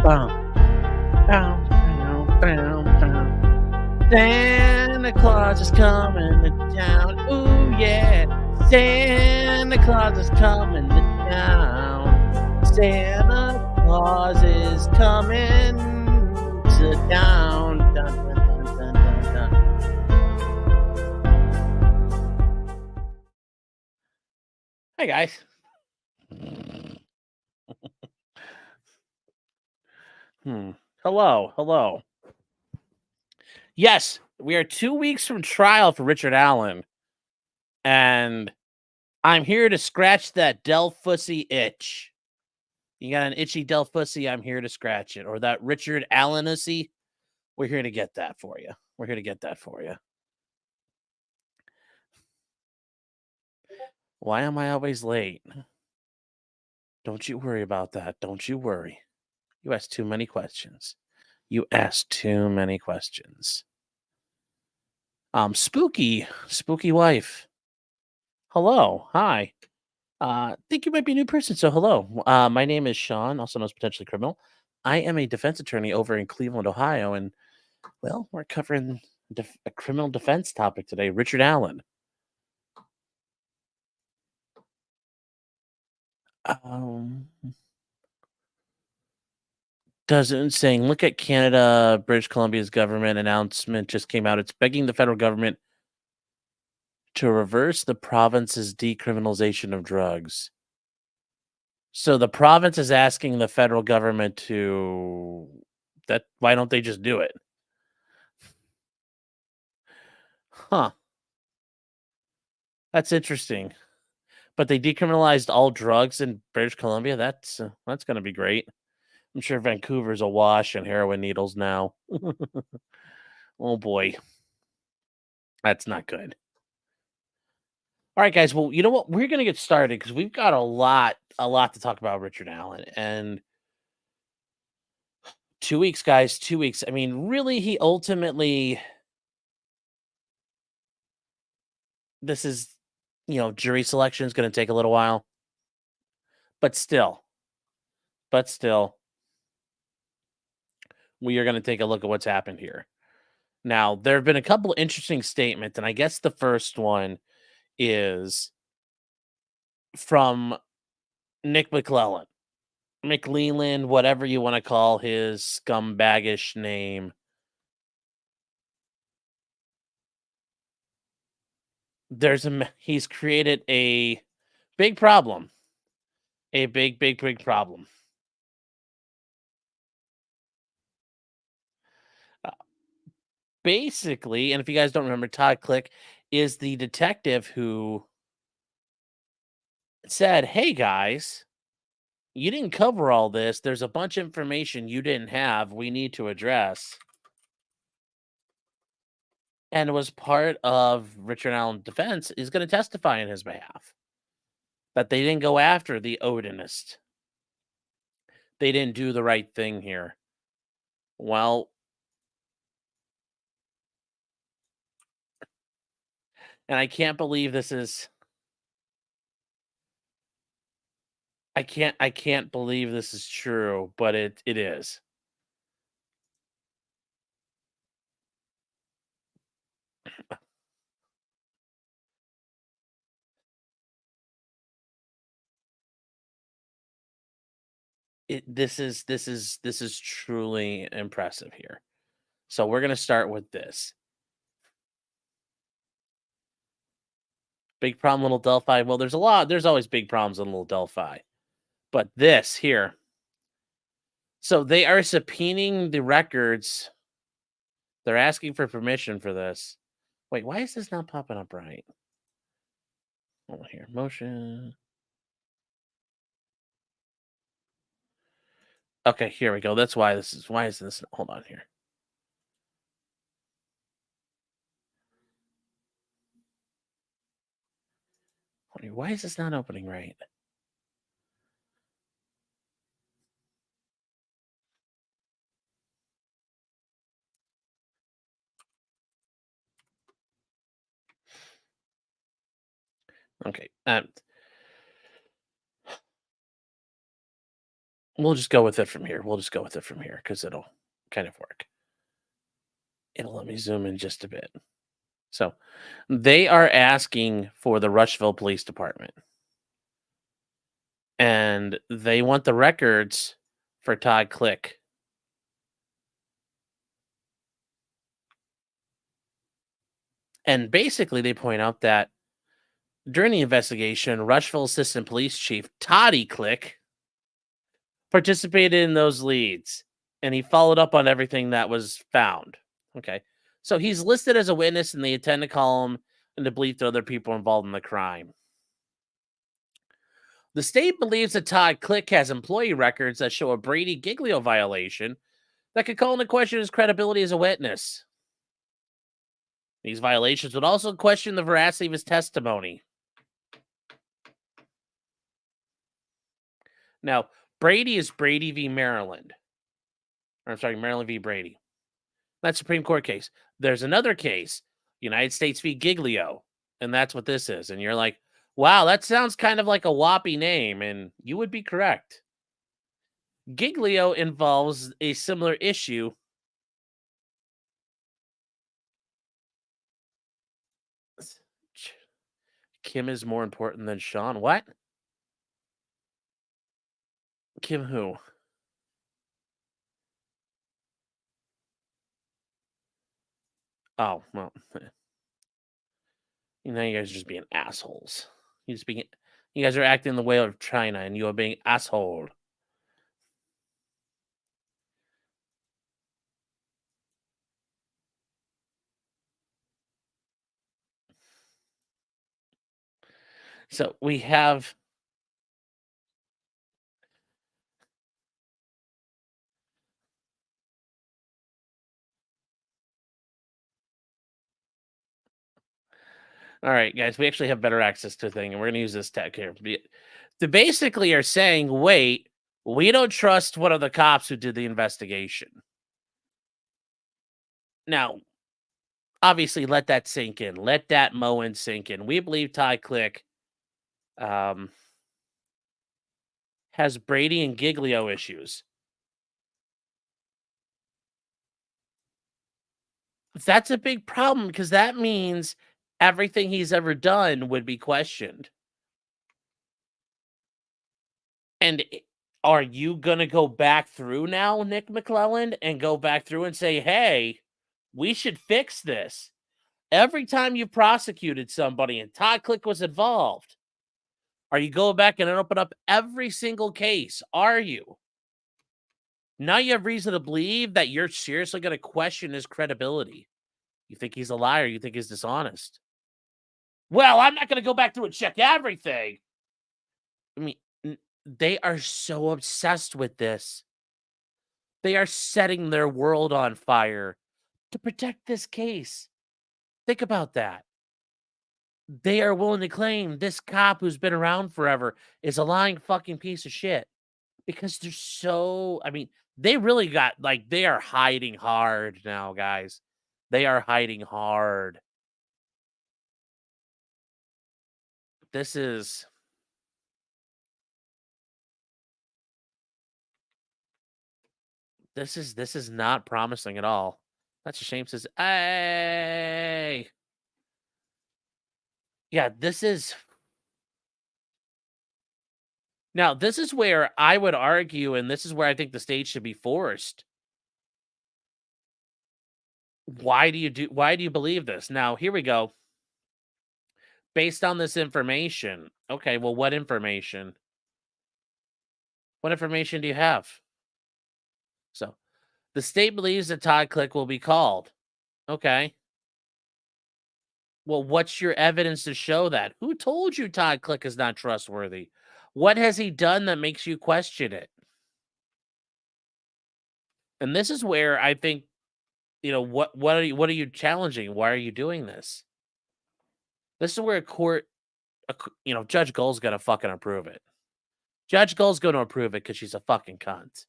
Bum, bow, bow, bow, bow. Santa Claus is coming to town. Ooh, yeah. Santa Claus is coming to town. Santa Claus is coming to town. Dun, dun, dun, dun, dun, dun. Hey, guys. Hmm. Hello. Hello. Yes, we are 2 weeks from trial for Richard Allen, and I'm here to scratch that Delphi itch. You got an itchy Delphi, I'm here to scratch it. Or that Richard Allenacy, we're here to get that for you. We're here to get that for you. Why am I always late? Don't you worry about that. Don't you worry. You ask too many questions. You ask too many questions. Spooky wife. Hello. Hi. Think you might be a new person, so hello. My name is Sean, also known as Potentially Criminal. I am a defense attorney over in Cleveland, Ohio, and well, we're covering a criminal defense topic today. Richard Allen. Um, doesn't saying look at Canada, British Columbia's government announcement just came out. It's begging the federal government to reverse the province's decriminalization of drugs. So the province is asking the federal government to that why don't they just do it? Huh. That's interesting. But they decriminalized all drugs in British Columbia. That's gonna be great. I'm sure Vancouver's awash in heroin needles now. Oh boy, that's not good. All right, guys. Well, you know what? We're gonna get started because we've got a lot to talk about Richard Allen. And 2 weeks, guys. 2 weeks. I mean, really, he ultimately this is jury selection is gonna take a little while, but still, but still, we are gonna take a look at what's happened here. Now, there have been a couple interesting statements, and I guess the first one is from Nick McLeland, whatever you want to call his scumbaggish name. He's created a big problem, a big problem. Uh, Basically, and if you guys don't remember, Todd Click is the detective who said, "Hey guys, you didn't cover all this. There's a bunch of information you didn't have. We need to address." And was part of Richard Allen's defense is going to testify in his behalf that they didn't go after the Odinist. They didn't do the right thing here. Well, and I can't believe this is true, but it is. This is truly impressive here. So we're going to start with this. Big problem, little Delphi. Well, there's always big problems in little Delphi. But this here. So they are subpoenaing the records. They're asking for permission for this. Wait, why is this not popping up right? Hold on here. Motion. Okay, here we go. That's why is this hold on here. Why is this not opening right? Okay. We'll just go with it from here. We'll just go with it from here because it'll kind of work. It'll let me zoom in just a bit. So they are asking for the Rushville Police Department, and they want the records for Todd Click. And basically, they point out that during the investigation, Rushville Assistant Police Chief Toddy Click participated in those leads, and he followed up on everything that was found. Okay. So he's listed as a witness, and they intend to call him and to believe to other people involved in the crime. The state believes that Todd Click has employee records that show a Brady Giglio violation that could call into question his credibility as a witness. These violations would also question the veracity of his testimony. Now, Brady is Brady v. Maryland. Or, I'm sorry, Maryland v. Brady. That's Supreme Court case. There's another case, United States v. Giglio, and that's what this is. And you're like, wow, that sounds kind of like a whoppy name, and you would be correct. Giglio involves a similar issue. Kim is more important than Sean. What? Kim who? Oh, well. You guys are just being assholes. You guys are acting the way of China, and you are being asshole. So we have all right, guys, we actually have better access to a thing, and we're gonna use this tech here. They basically are saying, wait, we don't trust one of the cops who did the investigation. Now, obviously, let that sink in. Let that Moen sink in. We believe Ty Click has Brady and Giglio issues. That's a big problem because that means everything he's ever done would be questioned. And are you going to go back through now, Nick McClelland, and go back through and say, hey, we should fix this? Every time you prosecuted somebody and Todd Click was involved, are you going back and open up every single case? Are you? Now you have reason to believe that you're seriously going to question his credibility. You think he's a liar. You think he's dishonest. Well, I'm not going to go back through and check everything. I mean, they are so obsessed with this. They are setting their world on fire to protect this case. Think about that. They are willing to claim this cop who's been around forever is a lying fucking piece of shit because they're so, I mean, they really got, like, they are hiding hard now, guys. They are hiding hard. This is not promising at all. That's a shame. Says, hey, yeah, this is. Now, this is where I would argue, and this is where I think the state should be forced. Why do you believe this? Now, here we go. Based on this information. Okay, well, what information? What information do you have? So, the state believes that Todd Click will be called. Okay. Well, what's your evidence to show that? Who told you Todd Click is not trustworthy? What has he done that makes you question it? And this is where I think, what are you challenging? Why are you doing this? This is where Judge Gull's gonna fucking approve it. Judge Gull's gonna approve it because she's a fucking cunt.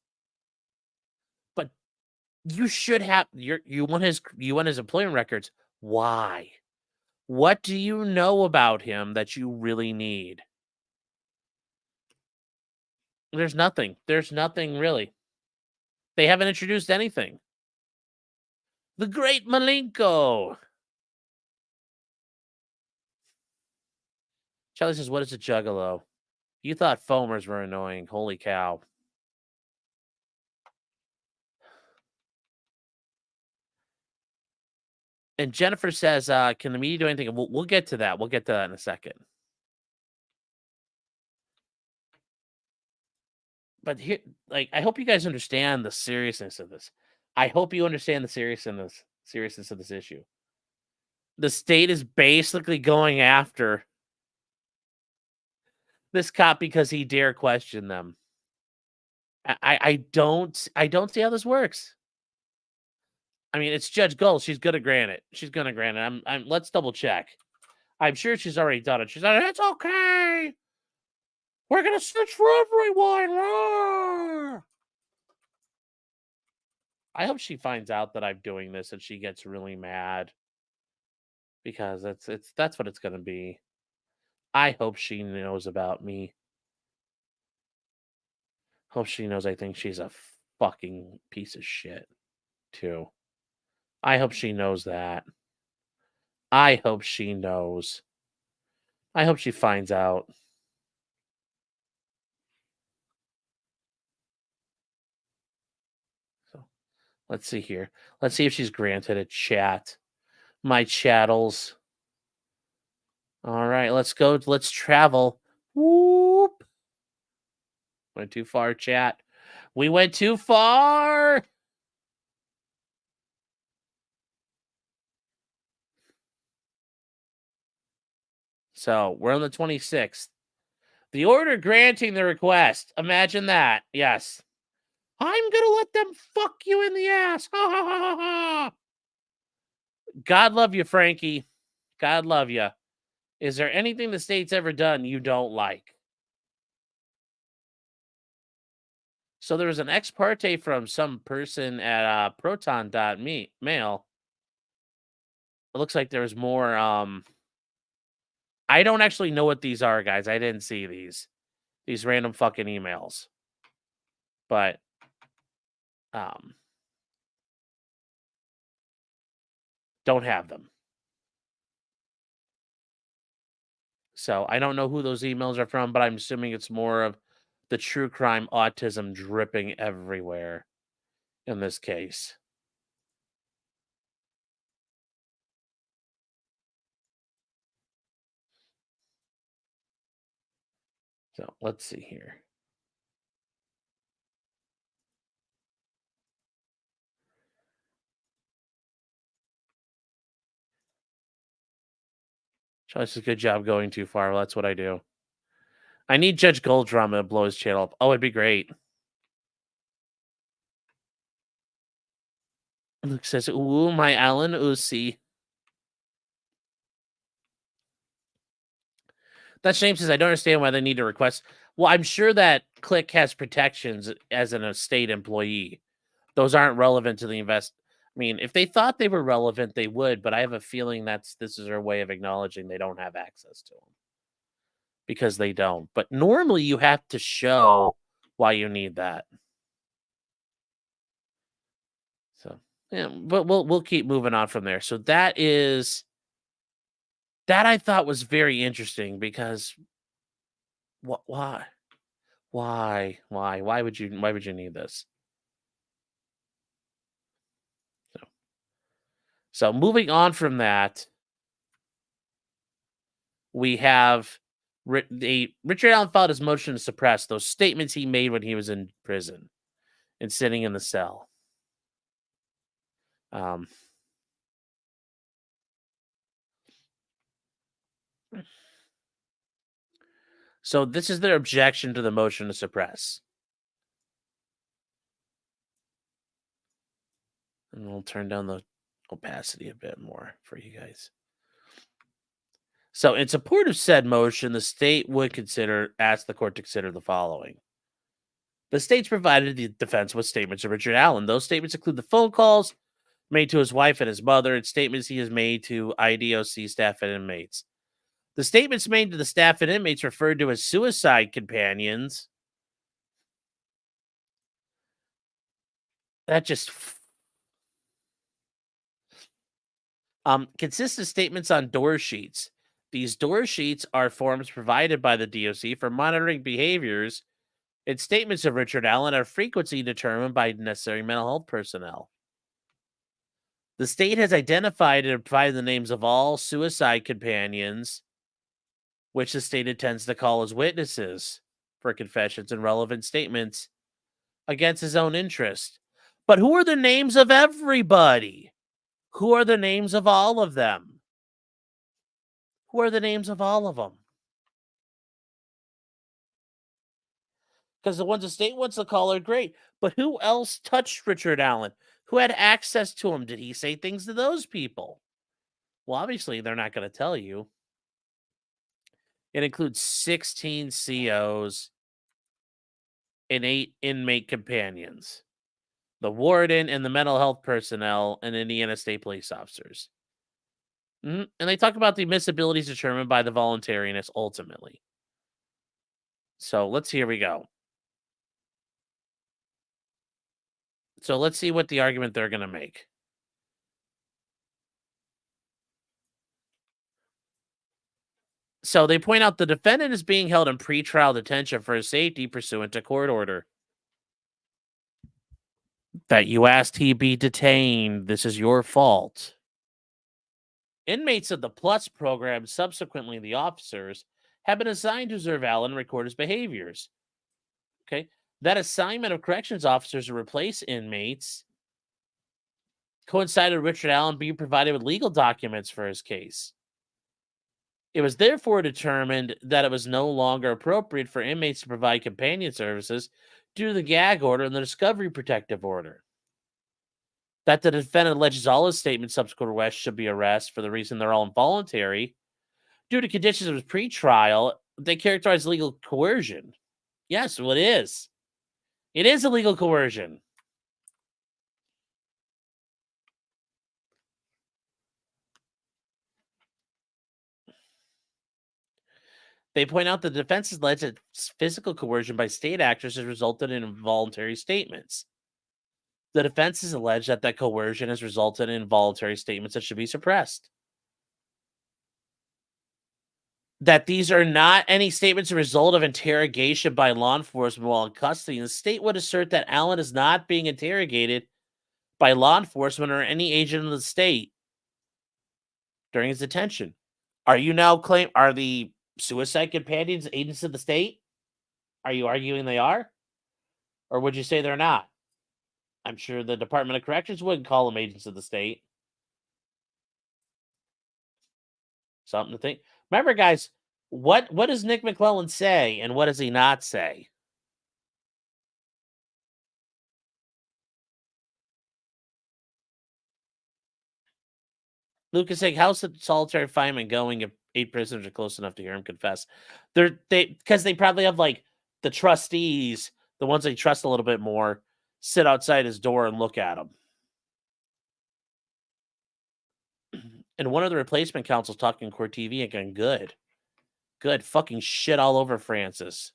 But you should have you want his employment records. Why? What do you know about him that you really need? There's nothing. There's nothing really. They haven't introduced anything. The Great Malenko. Charlie says, "What is a juggalo?" You thought foamers were annoying. Holy cow. And Jennifer says, "Can the media do anything?" We'll get to that. We'll get to that in a second. But here, like, I hope you guys understand the seriousness of this. I hope you understand the seriousness of this issue. The state is basically going after this cop because he dare question them. I don't see how this works. I mean, it's Judge Gull. She's gonna grant it. She's gonna grant it. I'm let's double check. I'm sure she's already done it. She's like, "It's okay. We're gonna search for everyone." I hope she finds out that I'm doing this and she gets really mad because that's what it's gonna be. I hope she knows about me. Hope she knows I think she's a fucking piece of shit too. I hope she knows that. I hope she knows. I hope she finds out. So let's see here. Let's see if she's granted a chat. My chattels. All right, let's go. Let's travel. Whoop. Went too far, chat. We went too far. So we're on the 26th. The order granting the request. Imagine that. Yes. I'm going to let them fuck you in the ass. Ha ha ha ha ha. God love you, Frankie. God love you. Is there anything the state's ever done you don't like? So there was an ex parte from some person at proton.me mail. It looks like there's more. I don't actually know what these are, guys. I didn't see these random fucking emails. But don't have them. So I don't know who those emails are from, but I'm assuming it's more of the true crime autism dripping everywhere in this case. So let's see here. Charlie says, "Good job going too far." Well, that's what I do. I need Judge Gold drama to blow his channel up. Oh, it'd be great. Luke says, "Ooh, my Alan Uzi." That James says, "I don't understand why they need to request." Well, I'm sure that Click has protections as an estate employee. Those aren't relevant to the invest. I mean, if they thought they were relevant, they would. But I have a feeling this is their way of acknowledging they don't have access to them because they don't. But normally, you have to show why you need that. So yeah, but we'll keep moving on from there. So that I thought was very interesting because why why would you need this? So moving on from that, we have Richard Allen filed his motion to suppress those statements he made when he was in prison and sitting in the cell. Um, so this is their objection to the motion to suppress. And we'll turn down the opacity a bit more for you guys. So in support of said motion, the state would ask the court to consider the following. The state's provided the defense with statements of Richard Allen. Those statements include the phone calls made to his wife and his mother and statements he has made to IDOC staff and inmates. The statements made to the staff and inmates referred to as suicide companions That just consistent statements on door sheets. These door sheets are forms provided by the DOC for monitoring behaviors, and statements of Richard Allen are frequency determined by necessary mental health personnel. The state has identified and provided the names of all suicide companions, which the state intends to call as witnesses for confessions and relevant statements against his own interest. But who are the names of everybody? Who are the names of all of them? Who are the names of all of them? Because the ones the state wants to call are great. But who else touched Richard Allen? Who had access to him? Did he say things to those people? Well, obviously, they're not going to tell you. It includes 16 COs and 8 inmate companions, the warden and the mental health personnel, and Indiana State police officers. And they talk about the admissibilities determined by the voluntariness ultimately. So here we go. So let's see what the argument they're going to make. So they point out the defendant is being held in pretrial detention for his safety pursuant to court order. That you asked he be detained. This is your fault. Inmates of the Plus program, subsequently the officers, have been assigned to observe Allen and record his behaviors. Okay. That assignment of corrections officers to replace inmates coincided with Richard Allen being provided with legal documents for his case. It was therefore determined that it was no longer appropriate for inmates to provide companion services due to the gag order and the discovery protective order. That the defendant alleges all his statements subsequent arrests should be arrested for the reason they're all involuntary. Due to conditions of his pretrial, they characterize legal coercion. Yes, well, it is. It is illegal coercion. They point out the defense has alleged that physical coercion by state actors has resulted in involuntary statements. The defense has alleged that coercion has resulted in involuntary statements that should be suppressed. That these are not any statements a result of interrogation by law enforcement while in custody. And the state would assert that Allen is not being interrogated by law enforcement or any agent of the state during his detention. Are the suicide companions agents of the state? Are you arguing they are? Or would you say they're not? I'm sure the Department of Corrections wouldn't call them agents of the state. Something to think. Remember, guys, what does Nick McClellan say and what does he not say? Lucas saying, how's the solitary confinement going if 8 prisoners are close enough to hear him confess? Because they probably have like the trustees, the ones they trust a little bit more, sit outside his door and look at him. And one of the replacement counsels talking court TV again, good fucking shit all over Francis.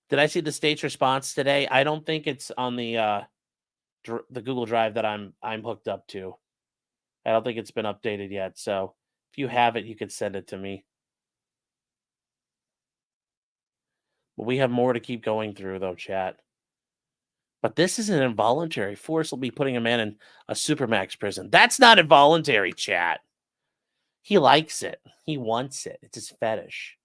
Did I see the state's response today? I don't think it's on the Google Drive that I'm hooked up to. I don't think it's been updated yet. So if you have it, you could send it to me. But we have more to keep going through, though, chat. But this isn't involuntary. Force will be putting a man in a supermax prison. That's not involuntary, chat. He likes it. He wants it. It's his fetish.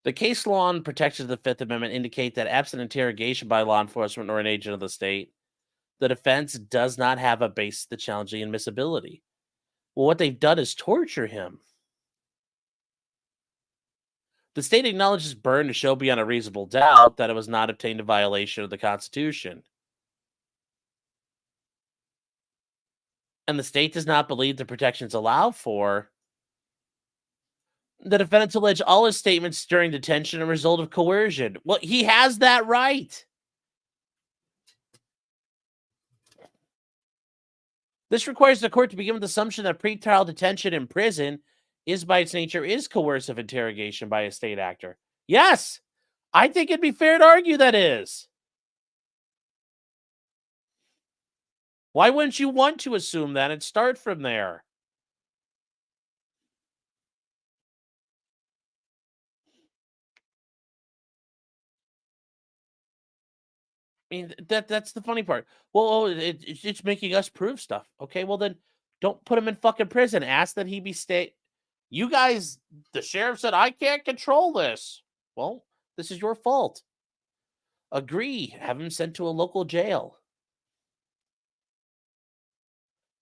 The case law and protections of the Fifth Amendment indicate that absent interrogation by law enforcement or an agent of the state, the defense does not have a basis to challenge the admissibility. Well, what they've done is torture him. The state acknowledges burden to show beyond a reasonable doubt that it was not obtained in violation of the Constitution. And the state does not believe the protections allow for the defendant to allege all his statements during detention a result of coercion. Well, he has that right. This requires the court to begin with the assumption that pretrial detention in prison is by its nature is coercive interrogation by a state actor. Yes, I think it'd be fair to argue that is. Why wouldn't you want to assume that and start from there? I mean, that's the funny part. Well, it's making us prove stuff. Okay, well then don't put him in fucking prison. Ask that he be stay. You guys, the sheriff said I can't control this. Well, this is your fault. Agree. Have him sent to a local jail.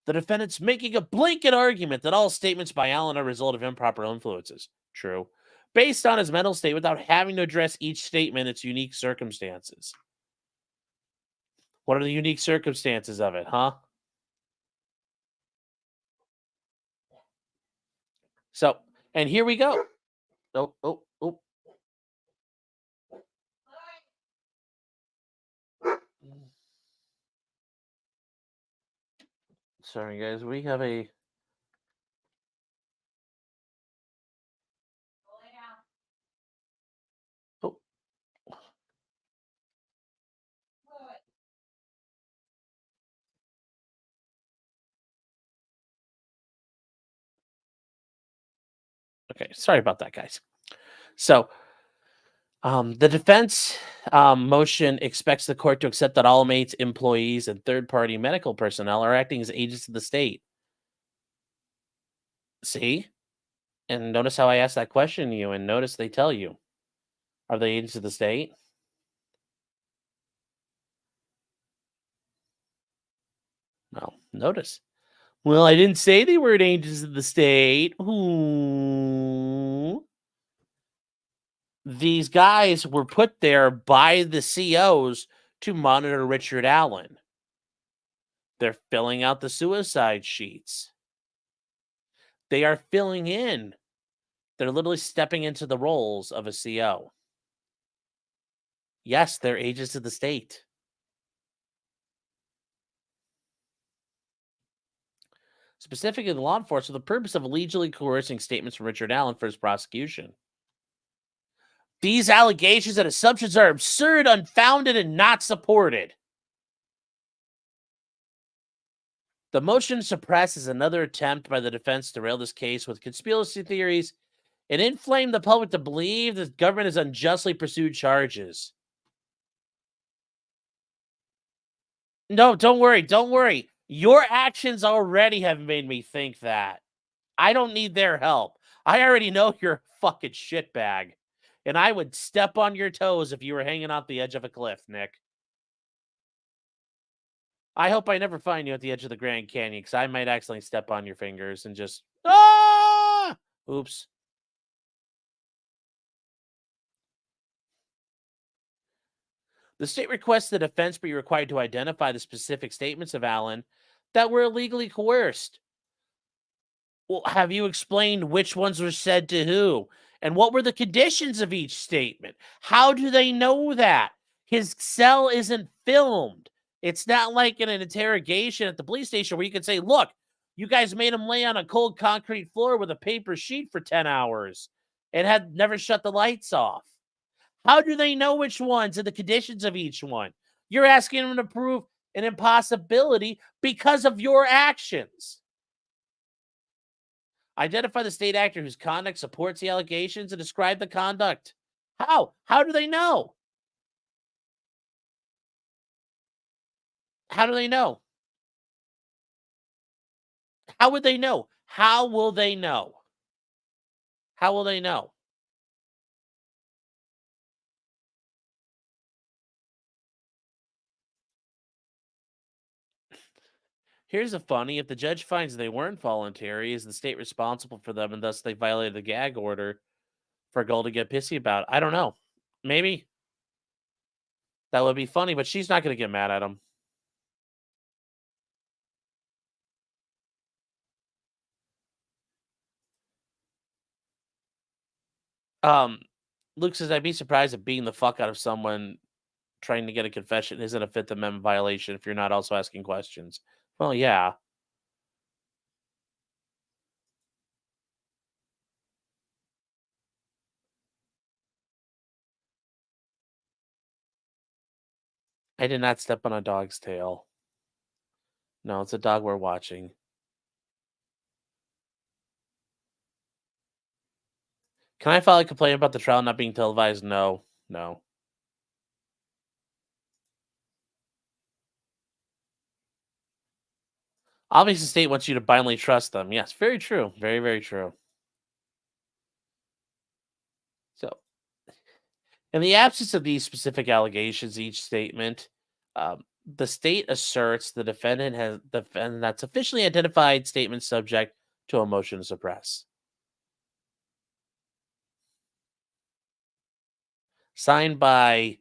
The defendant's making a blanket argument that all statements by Allen are a result of improper influences. True. Based on his mental state without having to address each statement its unique circumstances. What are the unique circumstances of it, huh? So, and here we go. Oh, oh, oh. Sorry, guys. We have a. Oh, okay. Sorry about that, guys. So, the defense motion expects the court to accept that all mates, employees, and third-party medical personnel are acting as agents of the state. See? And notice how I asked that question to you, and notice they tell you. Are they agents of the state? Well, notice. Well, I didn't say they were agents of the state. Ooh. These guys were put there by the COs to monitor Richard Allen. They're filling out the suicide sheets. They are filling in. They're literally stepping into the roles of a CO. Yes, they're agents of the state. Specifically, the law enforcement, for the purpose of illegally coercing statements from Richard Allen for his prosecution. These allegations and assumptions are absurd, unfounded, and not supported. The motion to suppress is another attempt by the defense to rail this case with conspiracy theories and inflame the public to believe the government has unjustly pursued charges. No, don't worry. Don't worry. Your actions already have made me think that. I don't need their help. I already know you're a fucking shitbag. And I would step on your toes if you were hanging off the edge of a cliff, Nick. I hope I never find you at the edge of the Grand Canyon because I might accidentally step on your fingers and just. Ah! Oops. The state requests the defense be required to identify the specific statements of Allen that were illegally coerced. Well, have you explained which ones were said to who? And what were the conditions of each statement? How do they know that? His cell isn't filmed. It's not like in an interrogation at the police station where you can say, look, you guys made him lay on a cold concrete floor with a paper sheet for 10 hours and had never shut the lights off. How do they know which ones and the conditions of each one? You're asking them to prove an impossibility because of your actions. Identify the state actor whose conduct supports the allegations and describe the conduct. How? How do they know? How do they know? How would they know? How will they know? How will they know? Here's a funny: if the judge finds they weren't voluntary, is the state responsible for them and thus they violated the gag order for Gold to get pissy about? I don't know. Maybe. That would be funny, but she's not going to get mad at him. Um, Luke says, I'd be surprised if beating the fuck out of someone trying to get a confession isn't a Fifth Amendment violation if you're not also asking questions. Well, yeah. I did not step on a dog's tail. No, it's a dog we're watching. Can I file a complaint about the trial not being televised? No. No. Obviously, the state wants you to blindly trust them. Yes, very true. Very, very true. So, in the absence of these specific allegations, each statement, the state asserts the defendant that's officially identified statement subject to a motion to suppress. Signed by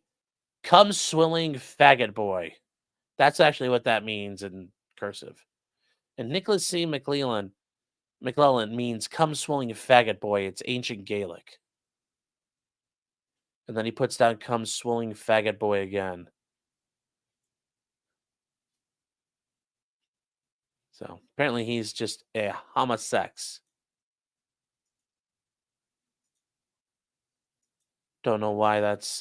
"Cum Swilling Faggot Boy." That's actually what that means in cursive. And Nicholas C. McClellan means "Cum Swilling Faggot Boy." It's ancient Gaelic. And then he puts down "Cum Swilling Faggot Boy" again. So apparently he's just a homosex. Don't know why that's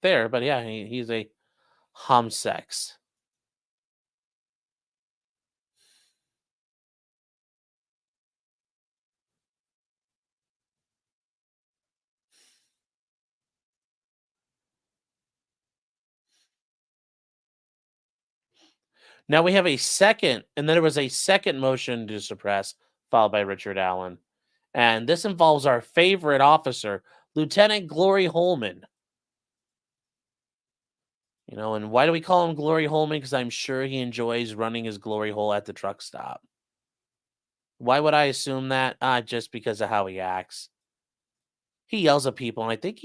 there, but yeah, he's a homsex. Now we have a second, and then there was a second motion to suppress filed by Richard Allen. And this involves our favorite officer, Lieutenant Glory Holman. And why do we call him Glory Holman? Because I'm sure he enjoys running his glory hole at the truck stop. Why would I assume that? Just because of how he acts. He yells at people, and I think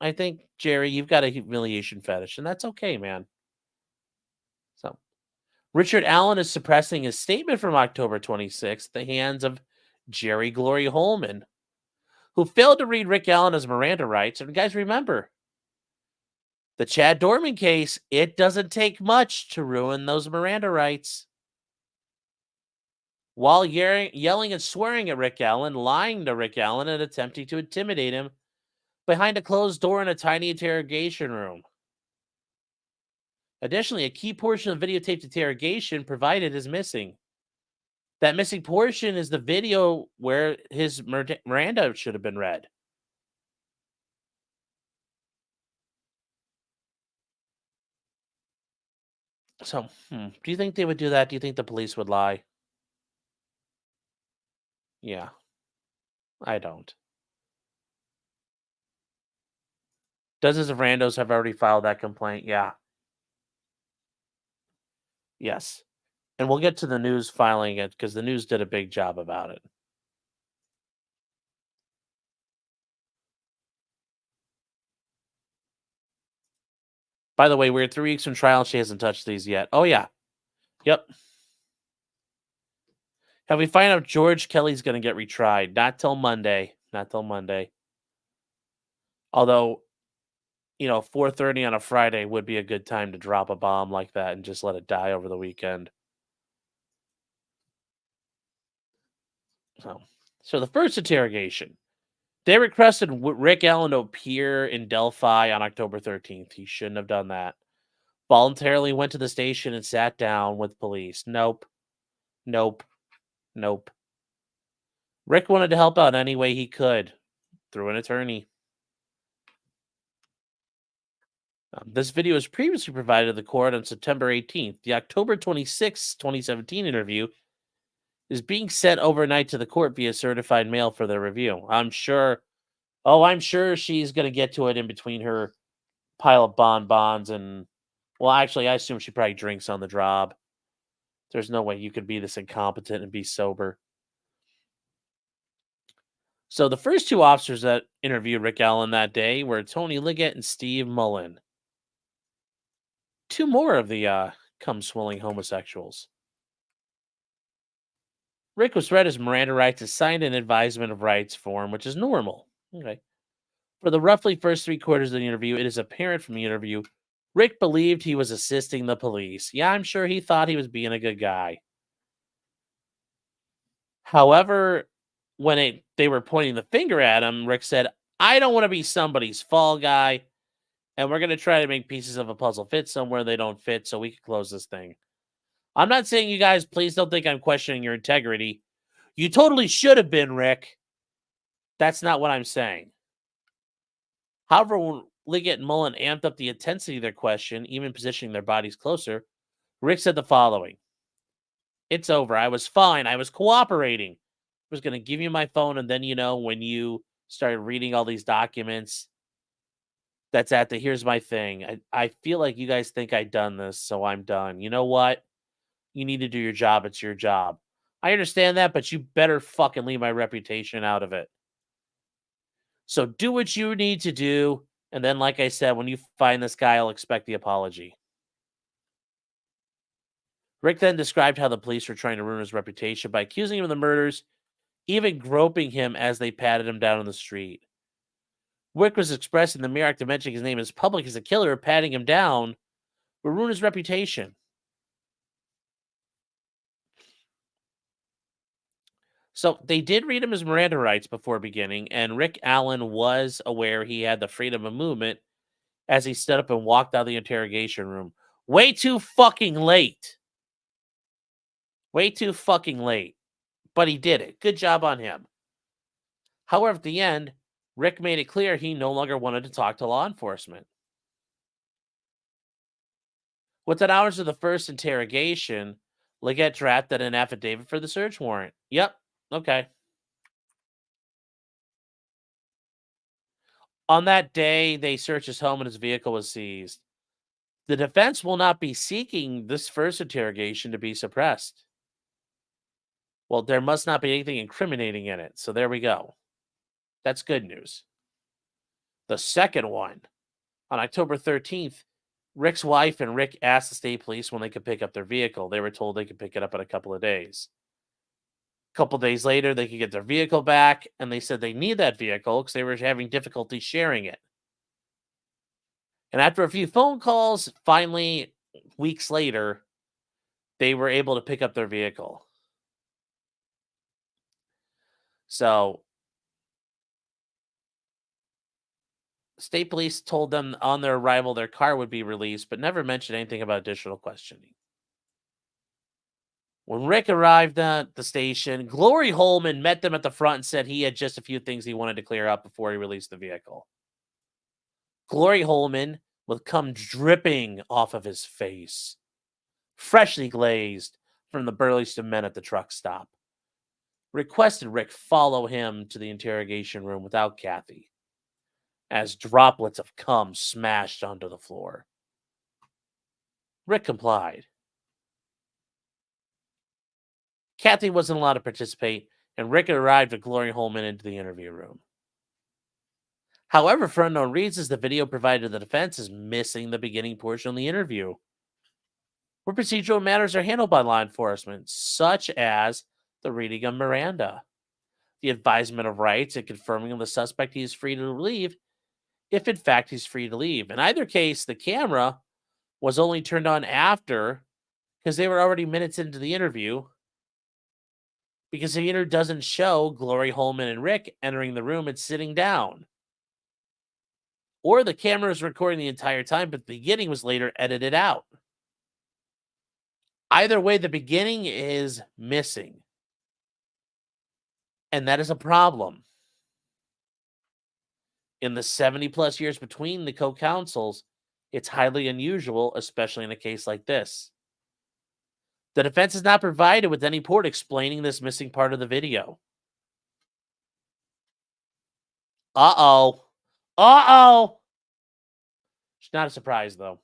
I think, Jerry, you've got a humiliation fetish, and that's okay, man. So, Richard Allen is suppressing his statement from October 26th at the hands of Jerry Glory Holman, who failed to read Rick Allen's Miranda rights. And guys, remember, the Chad Dorman case, it doesn't take much to ruin those Miranda rights. While yelling and swearing at Rick Allen, lying to Rick Allen, and attempting to intimidate him behind a closed door in a tiny interrogation room. Additionally, a key portion of the videotaped interrogation provided is missing. That missing portion is the video where his Miranda should have been read. So, do you think they would do that? Do you think the police would lie? Yeah, I don't. Dozens of randos have already filed that complaint. Yeah, yes. And we'll get to the news filing it because the news did a big job about it. By the way, we're 3 weeks from trial. She hasn't touched these yet. Oh, yeah. Yep. Have we find out George Kelly's going to get retried? Not till Monday. Not till Monday. Although, 4:30 on a Friday would be a good time to drop a bomb like that and just let it die over the weekend. So the first interrogation, they requested Rick Allen to appear in Delphi on October 13th. He shouldn't have done that. Voluntarily went to the station and sat down with police. Nope. Nope. Nope. Rick wanted to help out any way he could through an attorney. This video was previously provided to the court on September 18th. The October 26th, 2017 interview is being sent overnight to the court via certified mail for their review. I'm sure she's going to get to it in between her pile of bonbons and, well, actually, I assume she probably drinks on the job. There's no way you could be this incompetent and be sober. So the first two officers that interviewed Rick Allen that day were Tony Liggett and Steve Mullen. Two more of the cum swilling homosexuals. Rick was read his Miranda rights and signed an advisement of rights form, which is normal. Okay. For the roughly first three quarters of the interview, it is apparent from the interview Rick believed he was assisting the police. Yeah, I'm sure he thought he was being a good guy. However, when they were pointing the finger at him, Rick said, "I don't want to be somebody's fall guy. And we're gonna try to make pieces of a puzzle fit somewhere they don't fit so we can close this thing. I'm not saying you guys please don't think I'm questioning your integrity. You totally should have been, Rick. That's not what I'm saying. However, when Liggett and Mullen amped up the intensity of their question, even positioning their bodies closer, Rick said the following: "It's over. I was fine. I was cooperating. I was going to give you my phone, and then, when you started reading all these documents, that's at the here's my thing. I feel like you guys think I done this, so I'm done. You know what? You need to do your job. It's your job. I understand that, but you better fucking leave my reputation out of it. So do what you need to do. And then, like I said, when you find this guy, I'll expect the apology." Rick then described how the police were trying to ruin his reputation by accusing him of the murders, even groping him as they patted him down on the street. Rick was expressing the mere act of mentioning his name as public as a killer, patting him down, would ruin his reputation. So they did read him his Miranda rights before beginning, and Rick Allen was aware he had the freedom of movement as he stood up and walked out of the interrogation room. Way too fucking late. Way too fucking late. But he did it. Good job on him. However, at the end, Rick made it clear he no longer wanted to talk to law enforcement. Within hours of the first interrogation, Leggett drafted an affidavit for the search warrant. Yep. Okay. On that day, they searched his home and his vehicle was seized. The defense will not be seeking this first interrogation to be suppressed. Well, there must not be anything incriminating in it. So there we go. That's good news. The second one, on October 13th, Rick's wife and Rick asked the state police when they could pick up their vehicle. They were told they could pick it up in a couple of days. A couple days later, they could get their vehicle back, and they said they need that vehicle because they were having difficulty sharing it. And after a few phone calls, finally, weeks later, they were able to pick up their vehicle. So, state police told them on their arrival their car would be released, but never mentioned anything about additional questioning. When Rick arrived at the station, Glory Holman met them at the front and said he had just a few things he wanted to clear up before he released the vehicle. Glory Holman, with cum dripping off of his face, freshly glazed from the Burlington men at the truck stop, requested Rick follow him to the interrogation room without Kathy, as droplets of cum smashed onto the floor. Rick complied. Kathy wasn't allowed to participate, and Rick arrived with Glory Holman into the interview room. However, for unknown reasons, the video provided to the defense is missing the beginning portion of the interview, where procedural matters are handled by law enforcement, such as the reading of Miranda, the advisement of rights, and confirming of the suspect he is free to leave, if in fact he's free to leave. In either case, the camera was only turned on after, because they were already minutes into the interview, because the interview doesn't show Glory Holman and Rick entering the room and sitting down. Or the camera is recording the entire time, but the beginning was later edited out. Either way, the beginning is missing. And that is a problem. In the 70 plus years between the co-counsels, it's highly unusual, especially in a case like this. The defense is not provided with any report explaining this missing part of the video. Uh-oh. Uh-oh. It's not a surprise, though.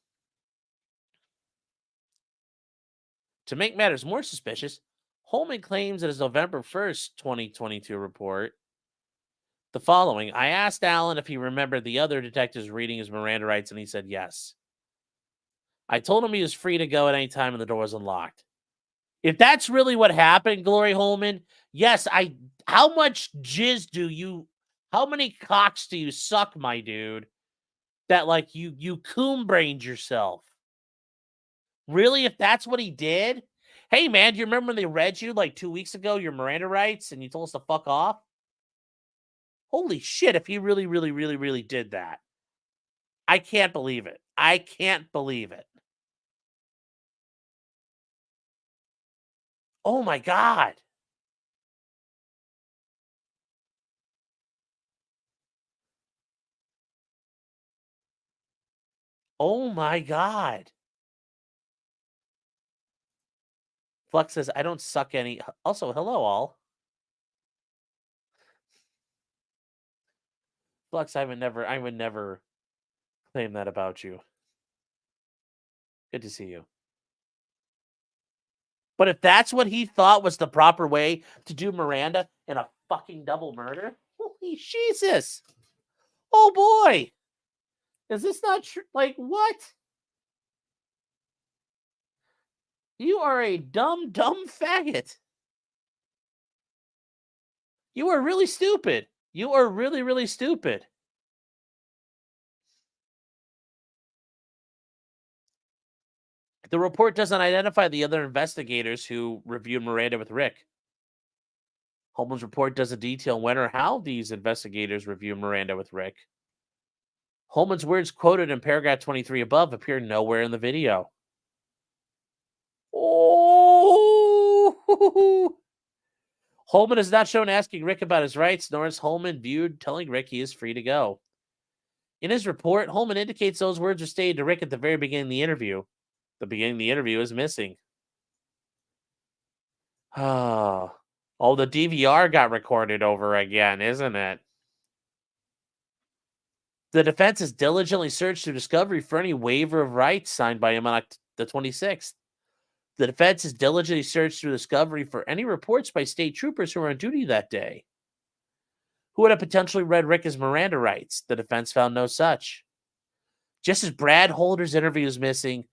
To make matters more suspicious, Holman claims in his November 1st, 2022 report the following: "I asked Allen if he remembered the other detectives reading his Miranda rights, and he said yes. I told him he was free to go at any time and the door was unlocked." If that's really what happened, Glory Holman, yes, how much jizz do you, how many cocks do you suck, my dude, that like you coon-brained yourself? Really, if that's what he did? Hey, man, do you remember when they read you like 2 weeks ago your Miranda rights and you told us to fuck off? Holy shit, if he really, really, really, really did that. I can't believe it. I can't believe it. Oh my god. Oh my god. Flux says, "I don't suck any." Also, hello all. Flux, I would never claim that about you. Good to see you. But if that's what he thought was the proper way to do Miranda in a fucking double murder, holy Jesus. Oh boy. Is this not true? Like, what? You are a dumb, dumb faggot. You are really stupid. You are really, really stupid. The report doesn't identify the other investigators who reviewed Miranda with Rick. Holman's report doesn't detail when or how these investigators reviewed Miranda with Rick. Holman's words quoted in paragraph 23 above appear nowhere in the video. Oh! Holman is not shown asking Rick about his rights, nor is Holman viewed telling Rick he is free to go. In his report, Holman indicates those words were stated to Rick at the very beginning of the interview. The beginning of the interview is missing. Oh, the DVR got recorded over again, isn't it? The defense has diligently searched through discovery for any waiver of rights signed by him on the 26th. The defense has diligently searched through discovery for any reports by state troopers who were on duty that day. Who would have potentially read Rick's Miranda rights? The defense found no such. Just as Brad Holder's interview is missing,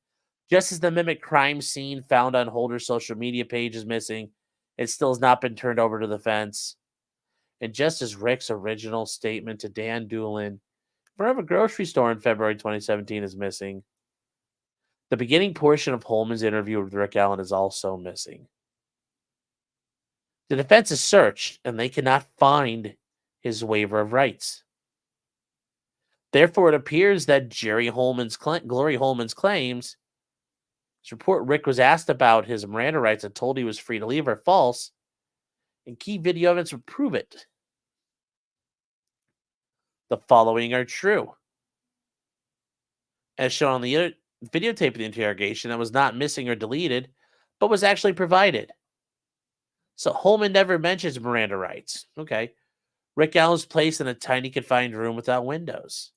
just as the mimic crime scene found on Holder's social media page is missing, it still has not been turned over to the defense. And just as Rick's original statement to Dan Doolin in front of a grocery store in February 2017 is missing, the beginning portion of Holman's interview with Rick Allen is also missing. The defense is searched, and they cannot find his waiver of rights. Therefore, it appears that Glory Holman's claims, his report Rick was asked about his Miranda rights and told he was free to leave, are false, and key video evidence would prove it. The following are true. As shown on the videotape of the interrogation that was not missing or deleted, but was actually provided. So Holman never mentions Miranda rights. Okay. Rick Allen was placed in a tiny confined room without windows.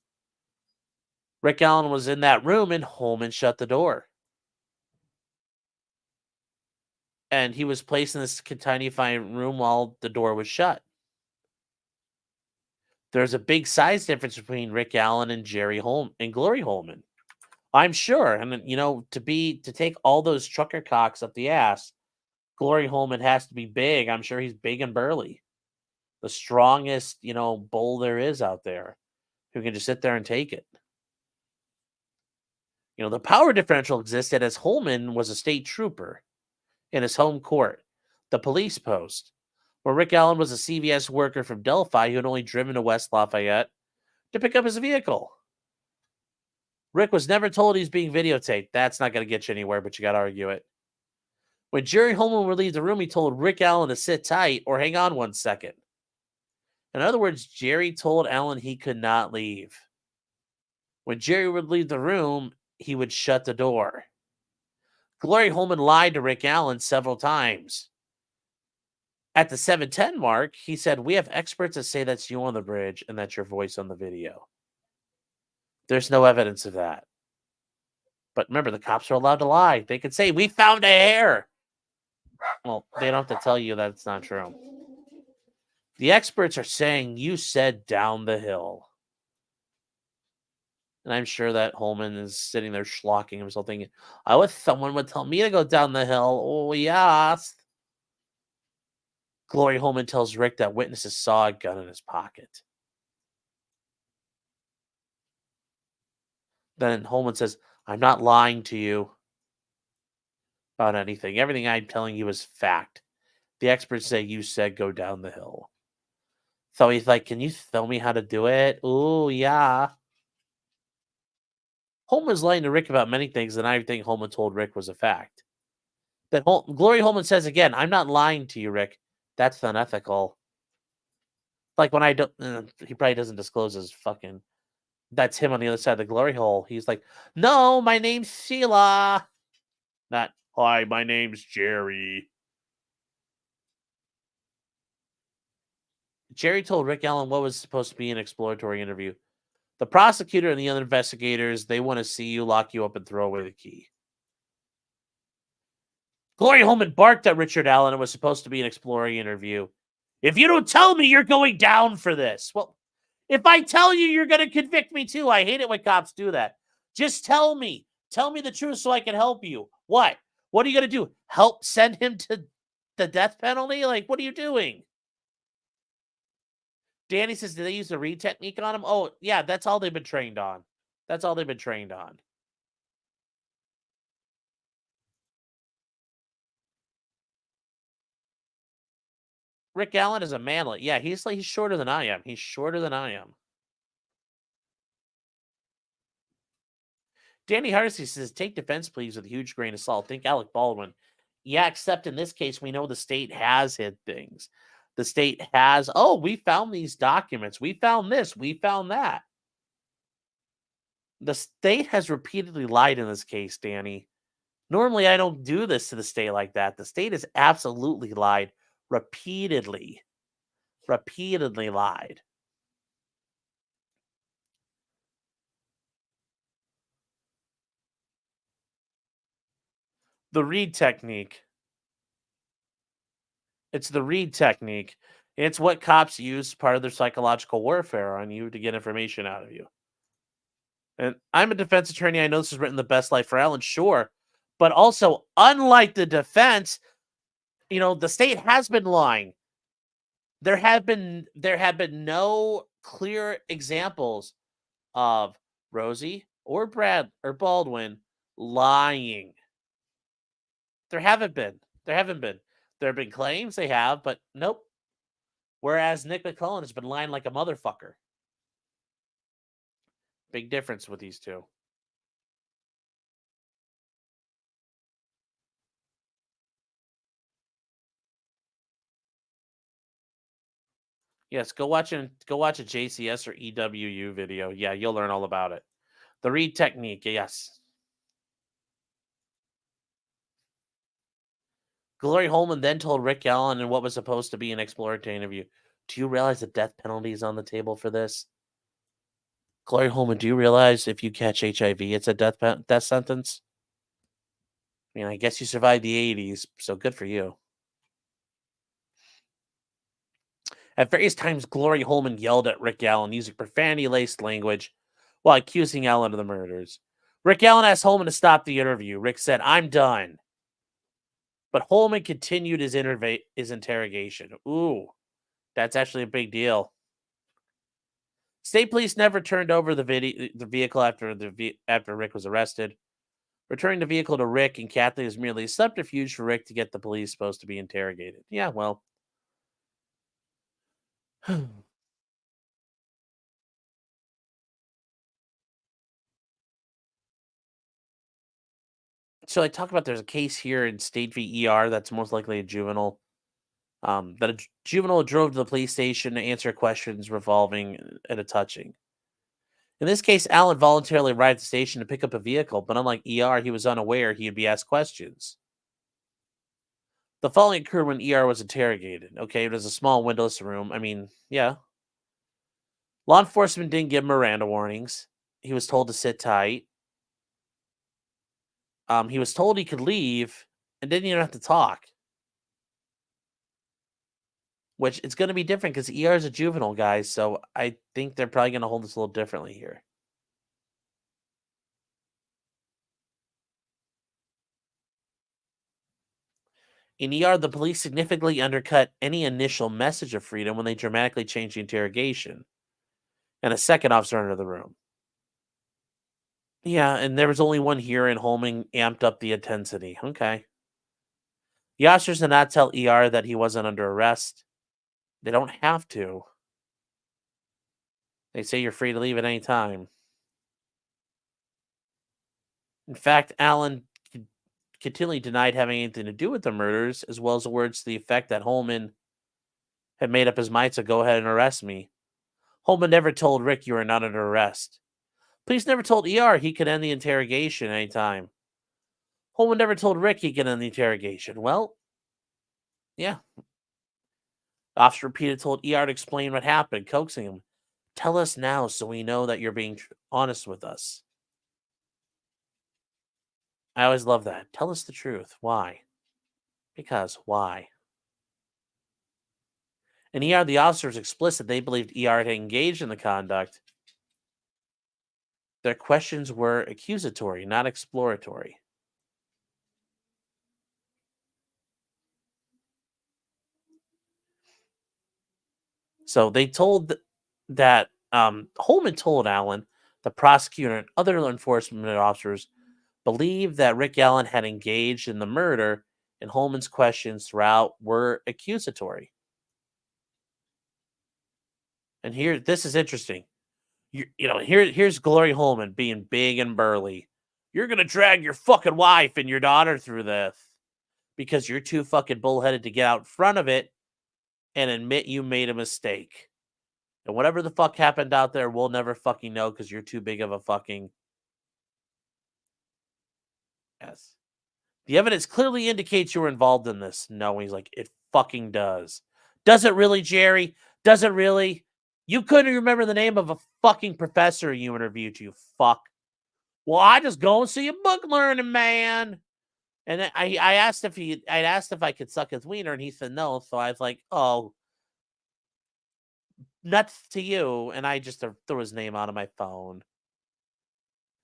Rick Allen was in that room and Holman shut the door. And he was placed in this tiny confined room while the door was shut. There's a big size difference between Rick Allen and Glory Holman. I'm sure. And to take all those trucker cocks up the ass, Glory Holman has to be big. I'm sure he's big and burly. The strongest, bull there is out there who can just sit there and take it. The power differential existed as Holman was a state trooper in his home court, the police post, where Rick Allen was a CVS worker from Delphi who had only driven to West Lafayette to pick up his vehicle. Rick was never told he's being videotaped. That's not going to get you anywhere, but you got to argue it. When Jerry Holman would leave the room, he told Rick Allen to sit tight or hang on 1 second. In other words, Jerry told Allen he could not leave. When Jerry would leave the room, he would shut the door. Glory Holman lied to Rick Allen several times. At the 7:10 mark, he said, "We have experts that say that's you on the bridge and that's your voice on the video." There's no evidence of that. But remember, the cops are allowed to lie. They could say, "We found a hair." Well, they don't have to tell you that it's not true. The experts are saying you said down the hill. And I'm sure that Holman is sitting there schlocking himself thinking, I wish someone would tell me to go down the hill. Oh, yes. Glory Holman tells Rick that witnesses saw a gun in his pocket. Then Holman says, "I'm not lying to you about anything. Everything I'm telling you is fact. The experts say you said go down the hill." So he's like, "Can you tell me how to do it?" "Oh, yeah." Holman was lying to Rick about many things, and I think Holman told Rick was a fact. That Glory Holman says again, "I'm not lying to you, Rick. That's unethical." Like when I don't, he probably doesn't disclose his fucking. That's him on the other side of the glory hole. He's like, "No, my name's Sheila." Not, "Hi, my name's Jerry." Jerry told Rick Allen what was supposed to be an exploratory interview. The prosecutor and the other investigators, they want to see you, lock you up, and throw away the key. Glory Holman barked at Richard Allen. It was supposed to be an exploring interview. "If you don't tell me, you're going down for this." Well, if I tell you, you're going to convict me too. I hate it when cops do that. Just tell me. Tell me the truth so I can help you. What? What are you going to do? Help send him to the death penalty? Like, what are you doing? Danny says, "Did they use the read technique on him?" Oh, yeah, that's all they've been trained on. That's all they've been trained on. Rick Allen is a manlet. Yeah, he's shorter than I am. He's shorter than I am. Danny Hardesty says, "Take defense pleas with a huge grain of salt. Think Alec Baldwin." Yeah, except in this case, we know the state has hid things. The state has, "Oh, we found these documents. We found this. We found that." The state has repeatedly lied in this case, Danny. Normally, I don't do this to the state like that. The state has absolutely lied repeatedly. Repeatedly lied. The read technique. It's the read technique. It's what cops use part of their psychological warfare on you to get information out of you. And I'm a defense attorney. I know this is written the best life for Alan, sure. But also, unlike the defense, the state has been lying. There have been no clear examples of Rosie or Brad or Baldwin lying. There haven't been. There haven't been. There have been claims they have, but nope. Whereas Nick McClellan has been lying like a motherfucker. Big difference with these two. Yes, go watch a JCS or EWU video. Yeah, you'll learn all about it. The read technique, yes. Glory Holman then told Rick Allen in what was supposed to be an exploratory interview, "Do you realize the death penalty is on the table for this?" Glory Holman, do you realize if you catch HIV, it's a death sentence? I mean, I guess you survived the 80s, so good for you. At various times, Glory Holman yelled at Rick Allen using profanity-laced language while accusing Allen of the murders. Rick Allen asked Holman to stop the interview. Rick said, "I'm done." But Holman continued his interrogation. Ooh, that's actually a big deal. State police never turned over the vehicle after Rick was arrested. Returning the vehicle to Rick and Kathleen is merely a subterfuge for Rick to get the police supposed to be interrogated. Yeah, well. So I talk about there's a case here in State v. ER that's most likely a juvenile. That a juvenile drove to the police station to answer questions revolving at a touching. In this case, Allen voluntarily arrived at the station to pick up a vehicle, but unlike ER, he was unaware he would be asked questions. The following occurred when ER was interrogated. Okay, it was a small windowless room. I mean, yeah. Law enforcement didn't give Miranda warnings. He was told to sit tight. He was told he could leave and didn't even have to talk. Which it's going to be different because ER is a juvenile, guys. So I think they're probably going to hold this a little differently here. In ER, the police significantly undercut any initial message of freedom when they dramatically changed the interrogation, and a second officer entered the room. Yeah, and there was only one here, and Holman amped up the intensity. Okay. The officers did not tell ER that he wasn't under arrest. They don't have to. They say you're free to leave at any time. In fact, Allen continually denied having anything to do with the murders, as well as the words to the effect that Holman had made up his mind to go ahead and arrest me. Holman never told Rick you are not under arrest. Police never told ER he could end the interrogation anytime. Holman never told Rick he could end the interrogation. Well, yeah. The officer repeated told ER to explain what happened, coaxing him. Tell us now so we know that you're being honest with us. I always love that. Tell us the truth. Why? Because why? In ER, the officers explicit they believed ER had engaged in the conduct. Their questions were accusatory, not exploratory. So they told that Holman told Allen, the prosecutor, and other enforcement officers believed that Rick Allen had engaged in the murder, and Holman's questions throughout were accusatory. And here, this is interesting. Here's Glory Holman being big and burly. You're gonna drag your fucking wife and your daughter through this because you're too fucking bullheaded to get out in front of it and admit you made a mistake. And whatever the fuck happened out there, we'll never fucking know because you're too big of a fucking yes. The evidence clearly indicates you were involved in this. No, he's like, it fucking does. Does it really, Jerry? Does it really? You couldn't remember the name of a fucking professor you interviewed, you fuck. Well, I just go and see a book learning man. And then I asked if I'd asked if I could suck his wiener, and he said no. So I was like, oh, nuts to you. And I just threw his name out of my phone.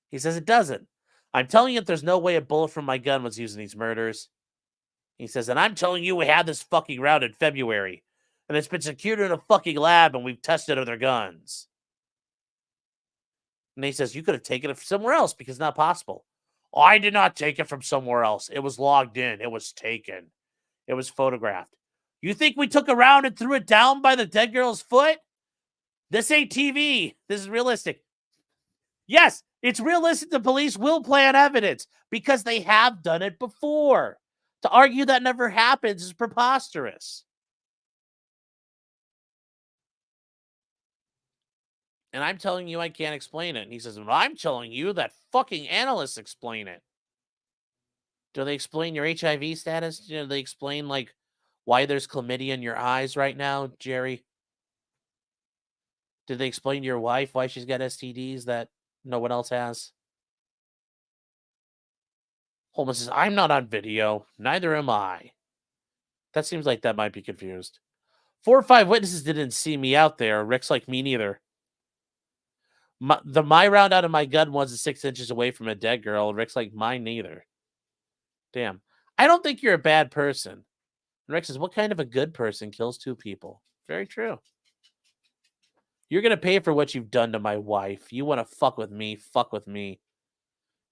He says it doesn't. I'm telling you, there's no way a bullet from my gun was used in these murders. He says, and I'm telling you, we had this fucking round in February, and it's been secured in a fucking lab, and we've tested other guns. And he says, you could have taken it from somewhere else because it's not possible. Oh, I did not take it from somewhere else. It was logged in. It was taken. It was photographed. You think we took a round and threw it down by the dead girl's foot? This ain't TV. This is realistic. Yes, it's realistic the police will plant evidence because they have done it before. To argue that never happens is preposterous. And I'm telling you I can't explain it. And he says, well, I'm telling you that fucking analysts explain it. Do they explain your HIV status? Do they explain, like, why there's chlamydia in your eyes right now, Jerry? Did they explain to your wife why she's got STDs that no one else has? Holman says, I'm not on video. Neither am I. That seems like that might be confused. 4 or 5 witnesses didn't see me out there. Rick's like, me neither. My round out of my gun wasn't 6 inches away from a dead girl. Rick's like, mine neither. Damn. I don't think you're a bad person. And Rick says, what kind of a good person kills 2 people? Very true. You're going to pay for what you've done to my wife. You want to fuck with me? Fuck with me.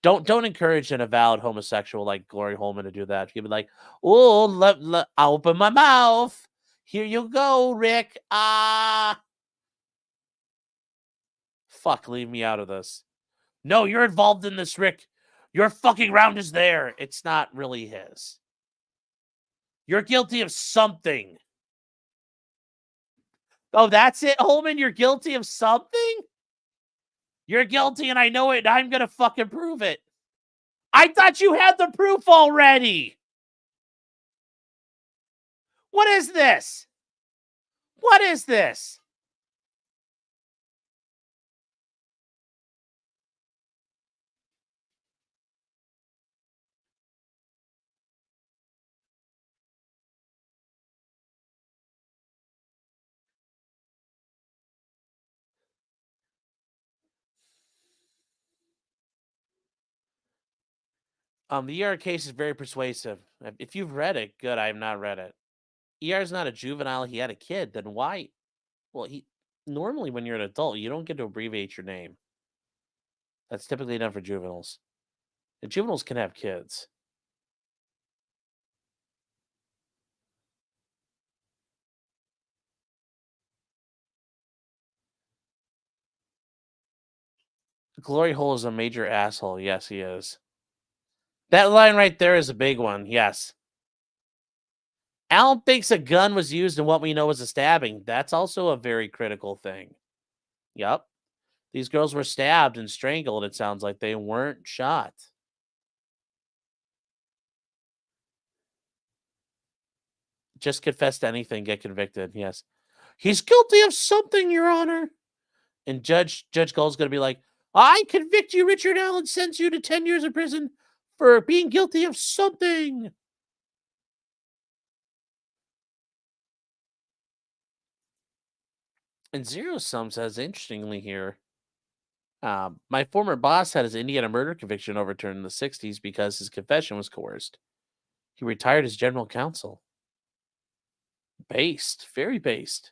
Don't encourage an avowed homosexual like Glory Holman to do that. He'd be like, oh, I'll open my mouth. Here you go, Rick. Fuck, leave me out of this. No, you're involved in this, Rick. Your fucking round is there. It's not really his. You're guilty of something. Oh, that's it, Holman? You're guilty of something? You're guilty and I know it, and I'm going to fucking prove it. I thought you had the proof already. What is this? What is this? The ER case is very persuasive. If you've read it, good. I have not read it. ER is not a juvenile. He had a kid. Then why? Well, he normally when you're an adult, you don't get to abbreviate your name. That's typically done for juveniles. And juveniles can have kids. Glory Hole is a major asshole. Yes, he is. That line right there is a big one. Yes. Alan thinks a gun was used in what we know as a stabbing. That's also a very critical thing. Yep. These girls were stabbed and strangled, it sounds like. They weren't shot. Just confess to anything, get convicted. Yes. He's guilty of something, Your Honor. And Judge Gold's gonna be like, I convict you, Richard Allen, sends you to 10 years in prison for being guilty of something. And Zero Sum says, interestingly here, my former boss had his Indiana murder conviction overturned in the 60s because his confession was coerced. He retired as general counsel. Based, very based.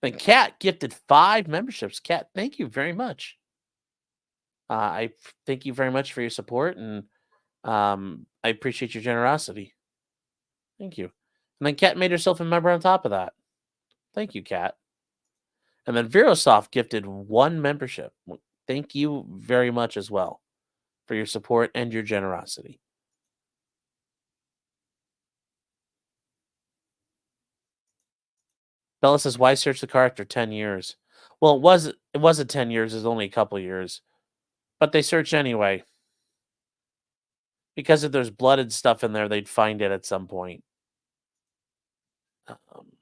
Then Kat gifted 5 memberships. Kat, thank you very much. Thank you very much for your support, and I appreciate your generosity. Thank you. And then Kat made herself a member on top of that. Thank you, Kat. And then Virosoft gifted 1 membership. Thank you very much as well for your support and your generosity. Bella says, "Why search the car after 10 years?" Well, it wasn't 10 years. It was only a couple years, but they searched anyway because if there's blood and stuff in there, they'd find it at some point. Um,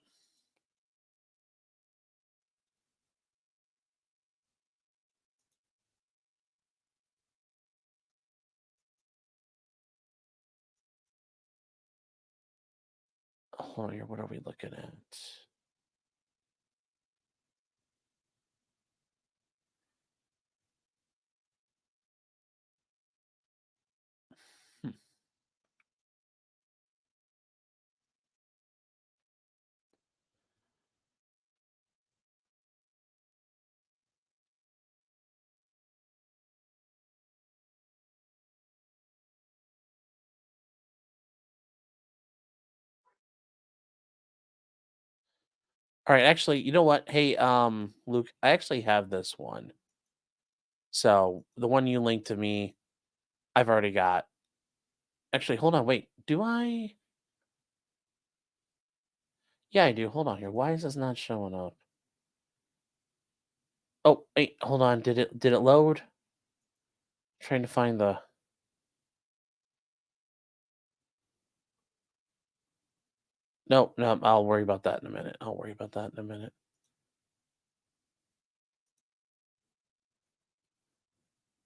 Hold on here. What are we looking at? Hmm. All right, actually, you know what? Hey, Luke, I actually have this one. So the one you linked to me, I've already got. Actually, hold on, wait. Do I? Yeah, I do. Hold on here. Why is this not showing up? Oh, wait, hold on. Did it load? Trying to find the. No, no, I'll worry about that in a minute. I'll worry about that in a minute.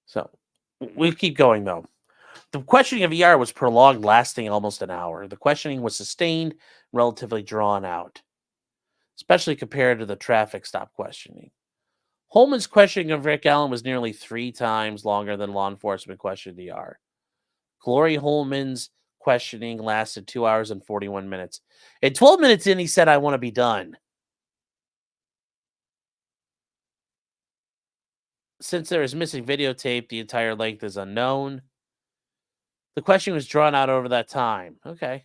So we keep going though. The questioning of ER was prolonged, lasting almost an hour. The questioning was sustained, relatively drawn out, especially compared to the traffic stop questioning. Holman's questioning of Rick Allen was nearly 3 times longer than law enforcement questioned ER. Glory Holman's questioning lasted 2 hours and 41 minutes. And 12 minutes in, he said, I want to be done. Since there is missing videotape, the entire length is unknown. The question was drawn out over that time. Okay.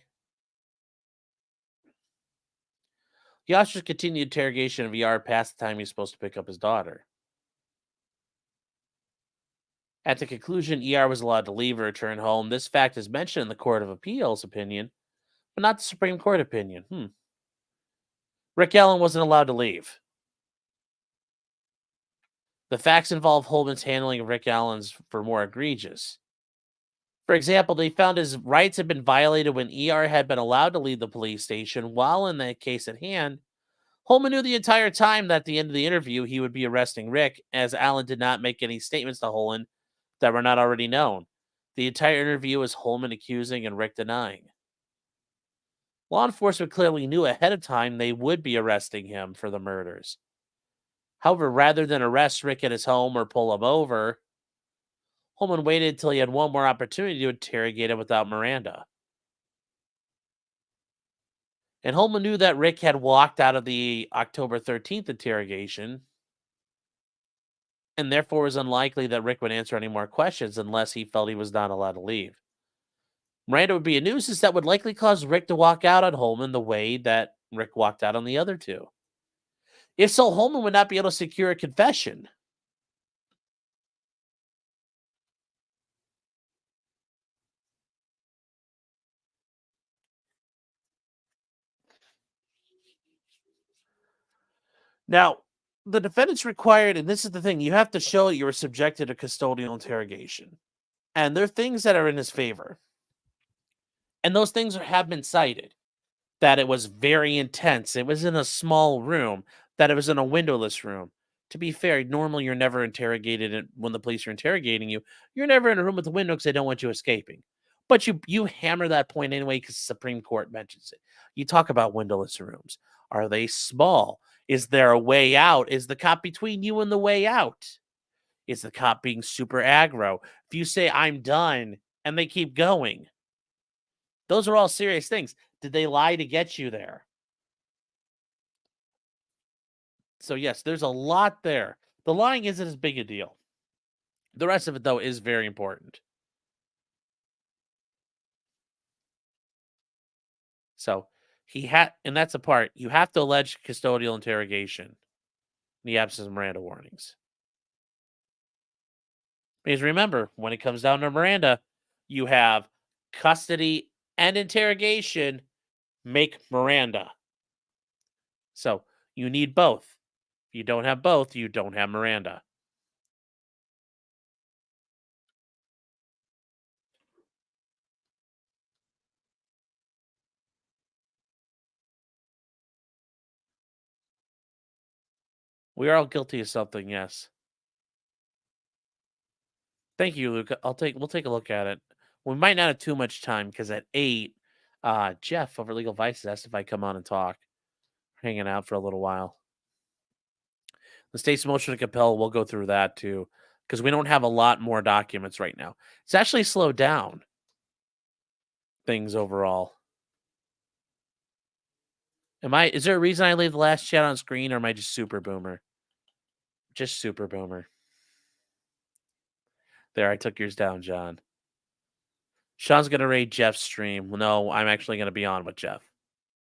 The officers continued interrogation of ER past the time he was supposed to pick up his daughter. At the conclusion, ER was allowed to leave or return home. This fact is mentioned in the Court of Appeals opinion, but not the Supreme Court opinion. Rick Allen wasn't allowed to leave. The facts involve Holman's handling of Rick Allen's for more egregious. For example, they found his rights had been violated when ER had been allowed to leave the police station, while in the case at hand, Holman knew the entire time that at the end of the interview he would be arresting Rick, as Allen did not make any statements to Holman that were not already known. The entire interview was Holman accusing and Rick denying. Law enforcement clearly knew ahead of time they would be arresting him for the murders. However, rather than arrest Rick at his home or pull him over, Holman waited until he had one more opportunity to interrogate him without Miranda. And Holman knew that Rick had walked out of the October 13th interrogation, and therefore it was unlikely that Rick would answer any more questions unless he felt he was not allowed to leave. Miranda would be a nuisance that would likely cause Rick to walk out on Holman the way that Rick walked out on the other two. If so, Holman would not be able to secure a confession. Now, the defendant's required, and this is the thing, you have to show you were subjected to custodial interrogation. And there are things that are in his favor. And those things have been cited. That it was very intense. It was in a small room, that it was in a windowless room. To be fair, normally you're never interrogated when the police are interrogating you. You're never in a room with a window because they don't want you escaping. But you hammer that point anyway because the Supreme Court mentions it. You talk about windowless rooms. Are they small? Is there a way out? Is the cop between you and the way out? Is the cop being super aggro? If you say I'm done and they keep going, those are all serious things. Did they lie to get you there? So, yes, there's a lot there. The lying isn't as big a deal. The rest of it, though, is very important. So, and that's the part, you have to allege custodial interrogation in the absence of Miranda warnings. Because remember, when it comes down to Miranda, you have custody and interrogation make Miranda. So, you need both. If you don't have both, you don't have Miranda. We are all guilty of something, yes. Thank you, Luke. We'll take a look at it. We might not have too much time because at 8, Jeff over Legal Vices asked if I come on and talk. Hanging out for a little while. The state's motion to compel, we'll go through that too, because we don't have a lot more documents right now. It's actually slowed down things overall. Is there a reason I leave the last chat on screen, or am I just super boomer? Just super boomer. There, I took yours down, John. Sean's gonna raid Jeff's stream. Well, no, I'm actually gonna be on with Jeff.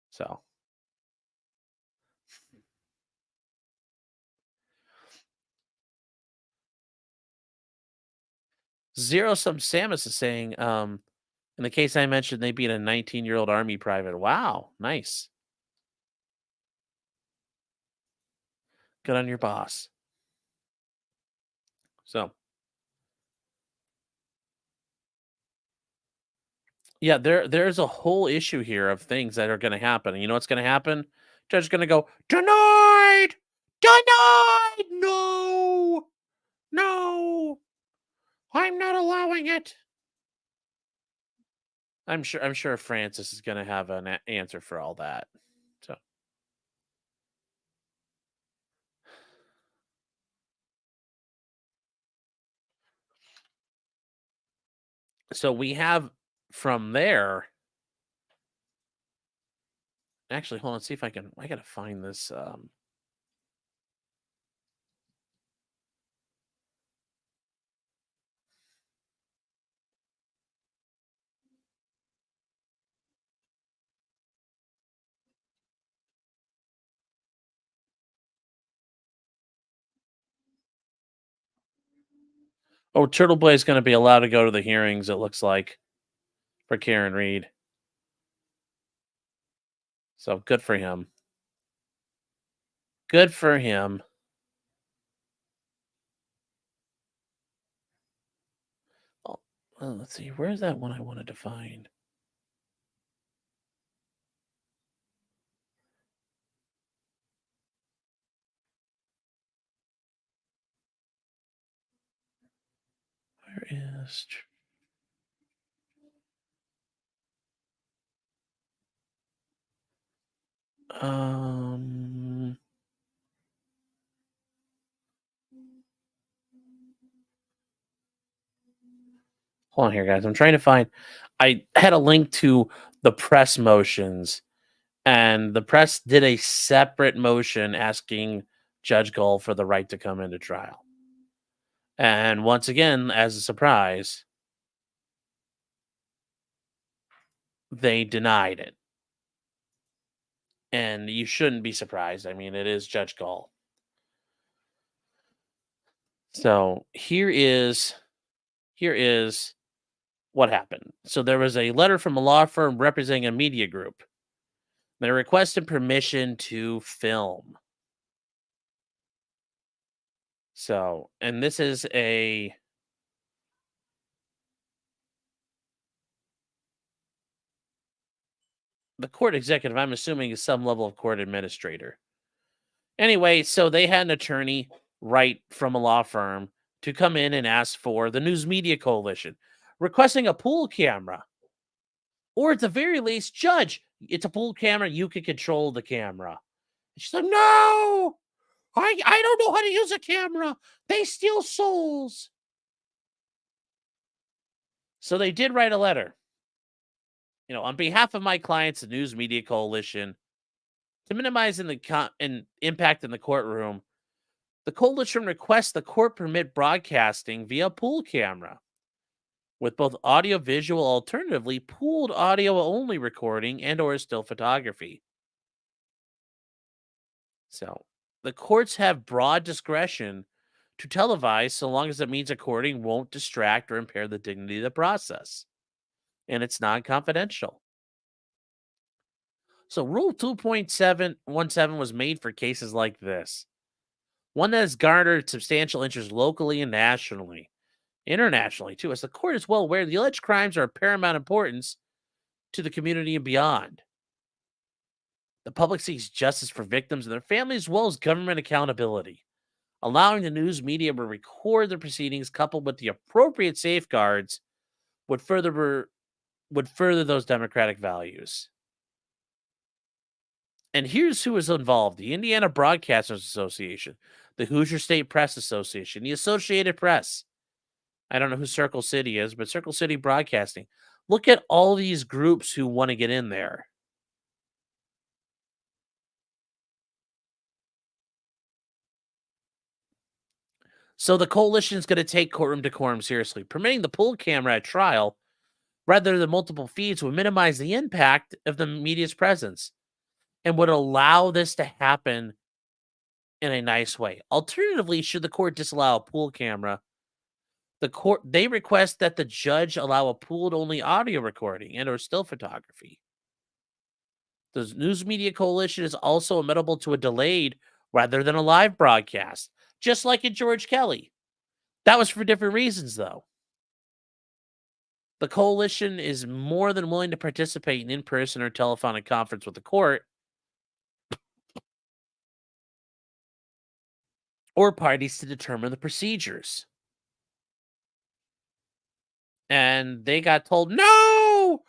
So Zero Sum Samus is saying, in the case I mentioned, they beat a 19-year-old Army private. Wow, nice. Good on your boss. So, yeah, there's a whole issue here of things that are going to happen. And you know what's going to happen? Judge is going to go, denied, denied, no, no, I'm not allowing it. I'm sure Francis is going to have an answer for all that. So, so we have from there. Actually, hold on. See if I can. I gotta find this. Oh, Turtle Boy is going to be allowed to go to the hearings. It looks like for Karen Reed. So good for him. Good for him. Oh, let's see. Where's that one I wanted to find? Where is? Um. Hold on here, guys. I'm trying to find. I had a link to the press motions, and the press did a separate motion asking Judge Gull for the right to come into trial. And once again, as a surprise, they denied it. And you shouldn't be surprised. I mean, it is Judge Gull. So here is what happened. So there was a letter from a law firm representing a media group. They requested permission to film. So, and this is the court executive, I'm assuming, is some level of court administrator. Anyway, so they had an attorney write from a law firm to come in and ask for the News Media Coalition, requesting a pool camera. Or at the very least, judge, it's a pool camera, you can control the camera. She's like, no, I don't know how to use a camera. They steal souls. So they did write a letter, on behalf of my clients, the News Media Coalition, to minimize impact in the courtroom. The coalition requests the court permit broadcasting via pool camera with both audio visual, alternatively pooled audio only recording and or still photography. So the courts have broad discretion to televise so long as it means recording won't distract or impair the dignity of the process. And it's non-confidential. So Rule 2.717 was made for cases like this. One that has garnered substantial interest locally and nationally. Internationally, too, as the court is well aware the alleged crimes are of paramount importance to the community and beyond. The public seeks justice for victims and their families, as well as government accountability. Allowing the news media to record the proceedings, coupled with the appropriate safeguards, would further those democratic values. And here's who is involved: the Indiana Broadcasters Association, the Hoosier State Press Association, the Associated Press. I don't know who Circle City is, but Circle City Broadcasting. Look at all these groups who want to get in there. So the coalition is going to take courtroom decorum seriously. Permitting the pool camera at trial rather than multiple feeds would minimize the impact of the media's presence and would allow this to happen in a nice way. Alternatively, should the court disallow a pool camera, they request that the judge allow a pooled only audio recording and or still photography. The News Media Coalition is also amenable to a delayed rather than a live broadcast, just like in George Kelly. That was for different reasons, though. The coalition is more than willing to participate in in-person or telephonic conference with the court or parties to determine the procedures. And they got told, no, I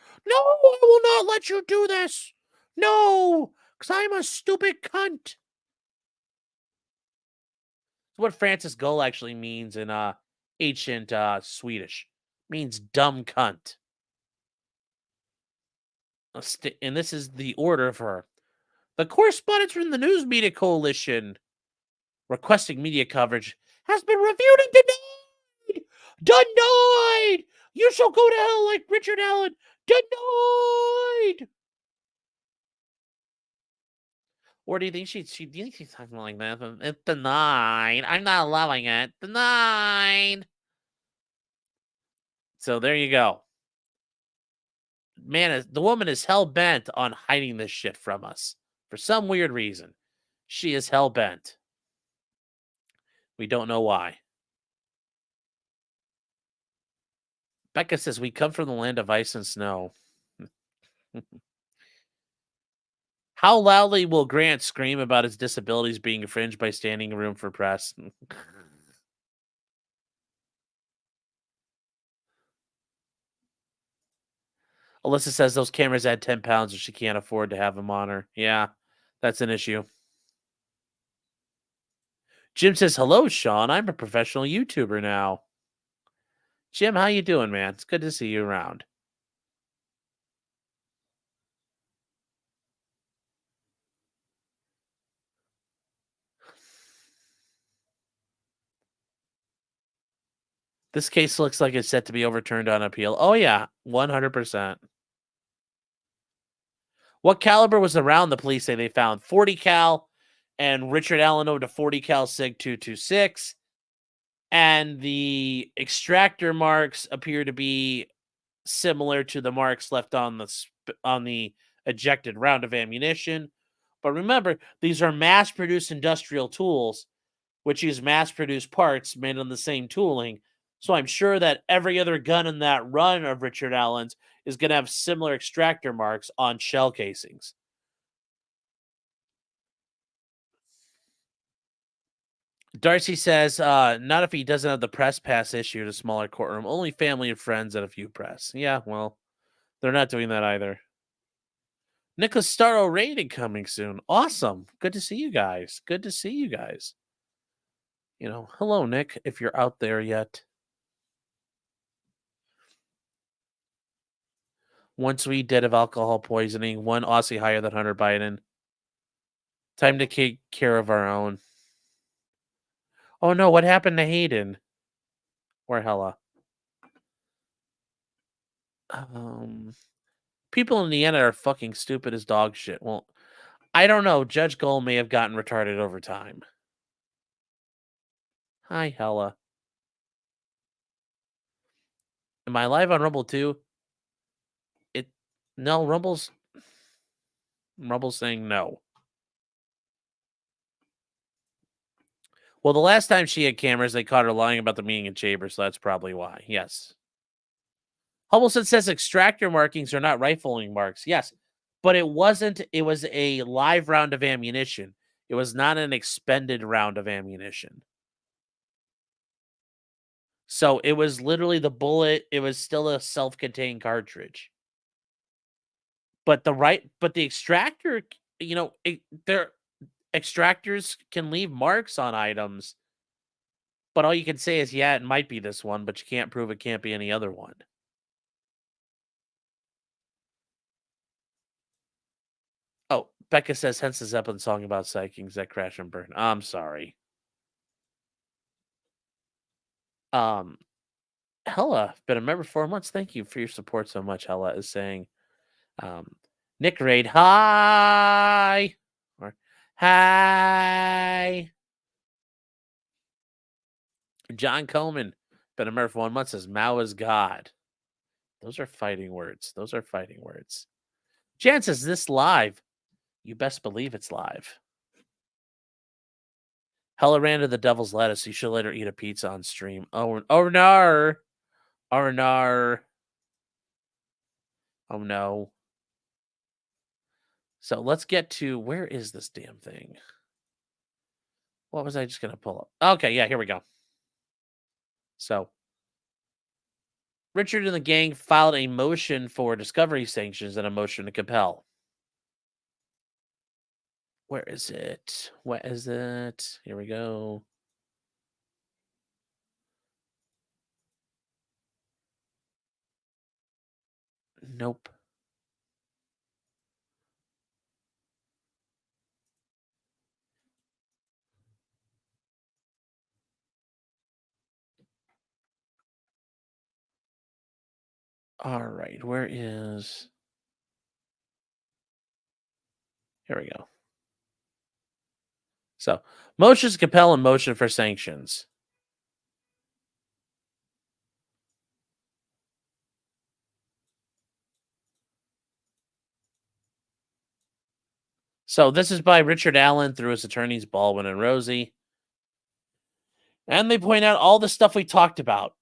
will not let you do this. No, because I'm a stupid cunt. What Francis Gull actually means in ancient Swedish. Means dumb cunt. And this is the order for the correspondence from the News Media Coalition requesting media coverage has been reviewed and denied. Denied. You shall go to hell like Richard Allen. Denied. Or do you think do you think she's talking like that? It's denied. I'm not allowing it. Denied. So there you go. Man, the woman is hell bent on hiding this shit from us for some weird reason. She is hell bent. We don't know why. Becca says we come from the land of ice and snow. How loudly will Grant scream about his disabilities being infringed by standing room for press? Alyssa says those cameras add 10 pounds and she can't afford to have them on her. Yeah, that's an issue. Jim says, hello, Sean. I'm a professional YouTuber now. Jim, how you doing, man? It's good to see you around. This case looks like it's set to be overturned on appeal. Oh, yeah, 100%. What caliber was the round the police say they found? 40 cal, and Richard Allen owned a 40 cal SIG 226. And the extractor marks appear to be similar to the marks left on the ejected round of ammunition. But remember, these are mass-produced industrial tools which use mass-produced parts made on the same tooling. So I'm sure that every other gun in that run of Richard Allen's is going to have similar extractor marks on shell casings. Darcy says, not if he doesn't have the press pass issued a smaller courtroom, only family and friends and a few press. Yeah, well, they're not doing that either. Nicholas Starro rating coming soon. Awesome. Good to see you guys. Good to see you guys. Hello, Nick, if you're out there yet. One sweet dead of alcohol poisoning, one Aussie higher than Hunter Biden. Time to take care of our own. Oh no, what happened to Hayden? Or Hella? People in Indiana are fucking stupid as dog shit. Well, I don't know. Judge Gold may have gotten retarded over time. Hi, Hella. Am I live on Rumble too? No, Rumble's saying no. Well, the last time she had cameras, they caught her lying about the meeting in Chambers, so that's probably why. Yes. Hubbleson says extractor markings are not rifling marks. Yes, but it wasn't. It was a live round of ammunition. It was not an expended round of ammunition. So it was literally the bullet. It was still a self-contained cartridge. But the extractor, their extractors can leave marks on items. But all you can say is, yeah, it might be this one, but you can't prove it can't be any other one. Oh, Becca says, hence the Zeppelin song about psychings that crash and burn. I'm sorry. Hella, been a member 4 months. Thank you for your support so much. Hella is saying, Nick Raid, hi. Or, hi. John Coleman, been a member for 1 month, says, Mao is God. Those are fighting words. Jan says, this live. You best believe it's live. Hella ran to the devil's lettuce. You should let her eat a pizza on stream. Oh no. Oh no. Oh no. So let's get to, where is this damn thing? What was I just going to pull up? Okay, yeah, here we go. So Richard and the gang filed a motion for discovery sanctions and a motion to compel. Where is it? What is it? Here we go. Nope. All right, where is... Here we go. So, motions to compel and motion for sanctions. So, this is by Richard Allen through his attorneys Baldwin and Rosie. And they point out all the stuff we talked about.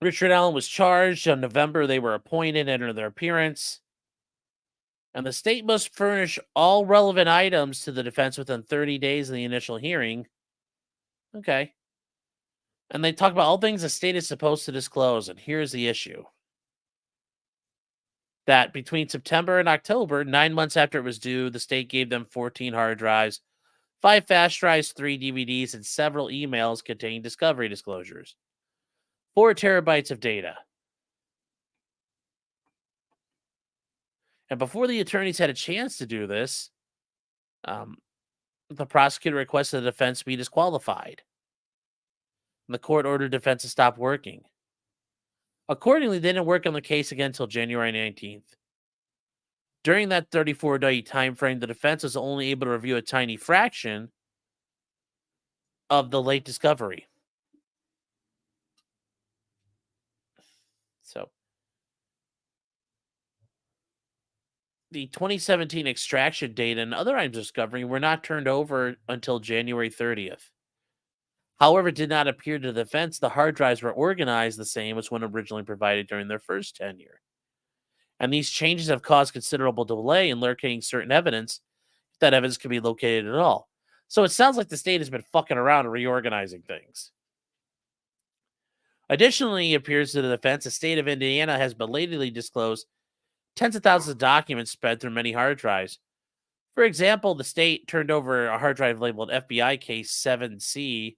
Richard Allen was charged. In November, they were appointed under their appearance. And the state must furnish all relevant items to the defense within 30 days of the initial hearing. Okay. And they talk about all things the state is supposed to disclose. And here's the issue. That between September and October, 9 months after it was due, the state gave them 14 hard drives, 5 flash drives, 3 DVDs, and several emails containing discovery disclosures. 4 terabytes of data. And before the attorneys had a chance to do this, the prosecutor requested the defense be disqualified. And the court ordered defense to stop working. Accordingly, they didn't work on the case again until January 19th. During that 34-day time frame, the defense was only able to review a tiny fraction of the late discovery. So, The 2017 extraction data and other items discovery were not turned over until January 30th. However, it did not appear to the defense the hard drives were organized the same as when originally provided during their first tenure. And these changes have caused considerable delay in locating certain evidence, if that evidence can be located at all. So it sounds like the state has been fucking around and reorganizing things. Additionally, it appears to the defense the state of Indiana has belatedly disclosed tens of thousands of documents spread through many hard drives. For example, the state turned over a hard drive labeled FBI Case 7C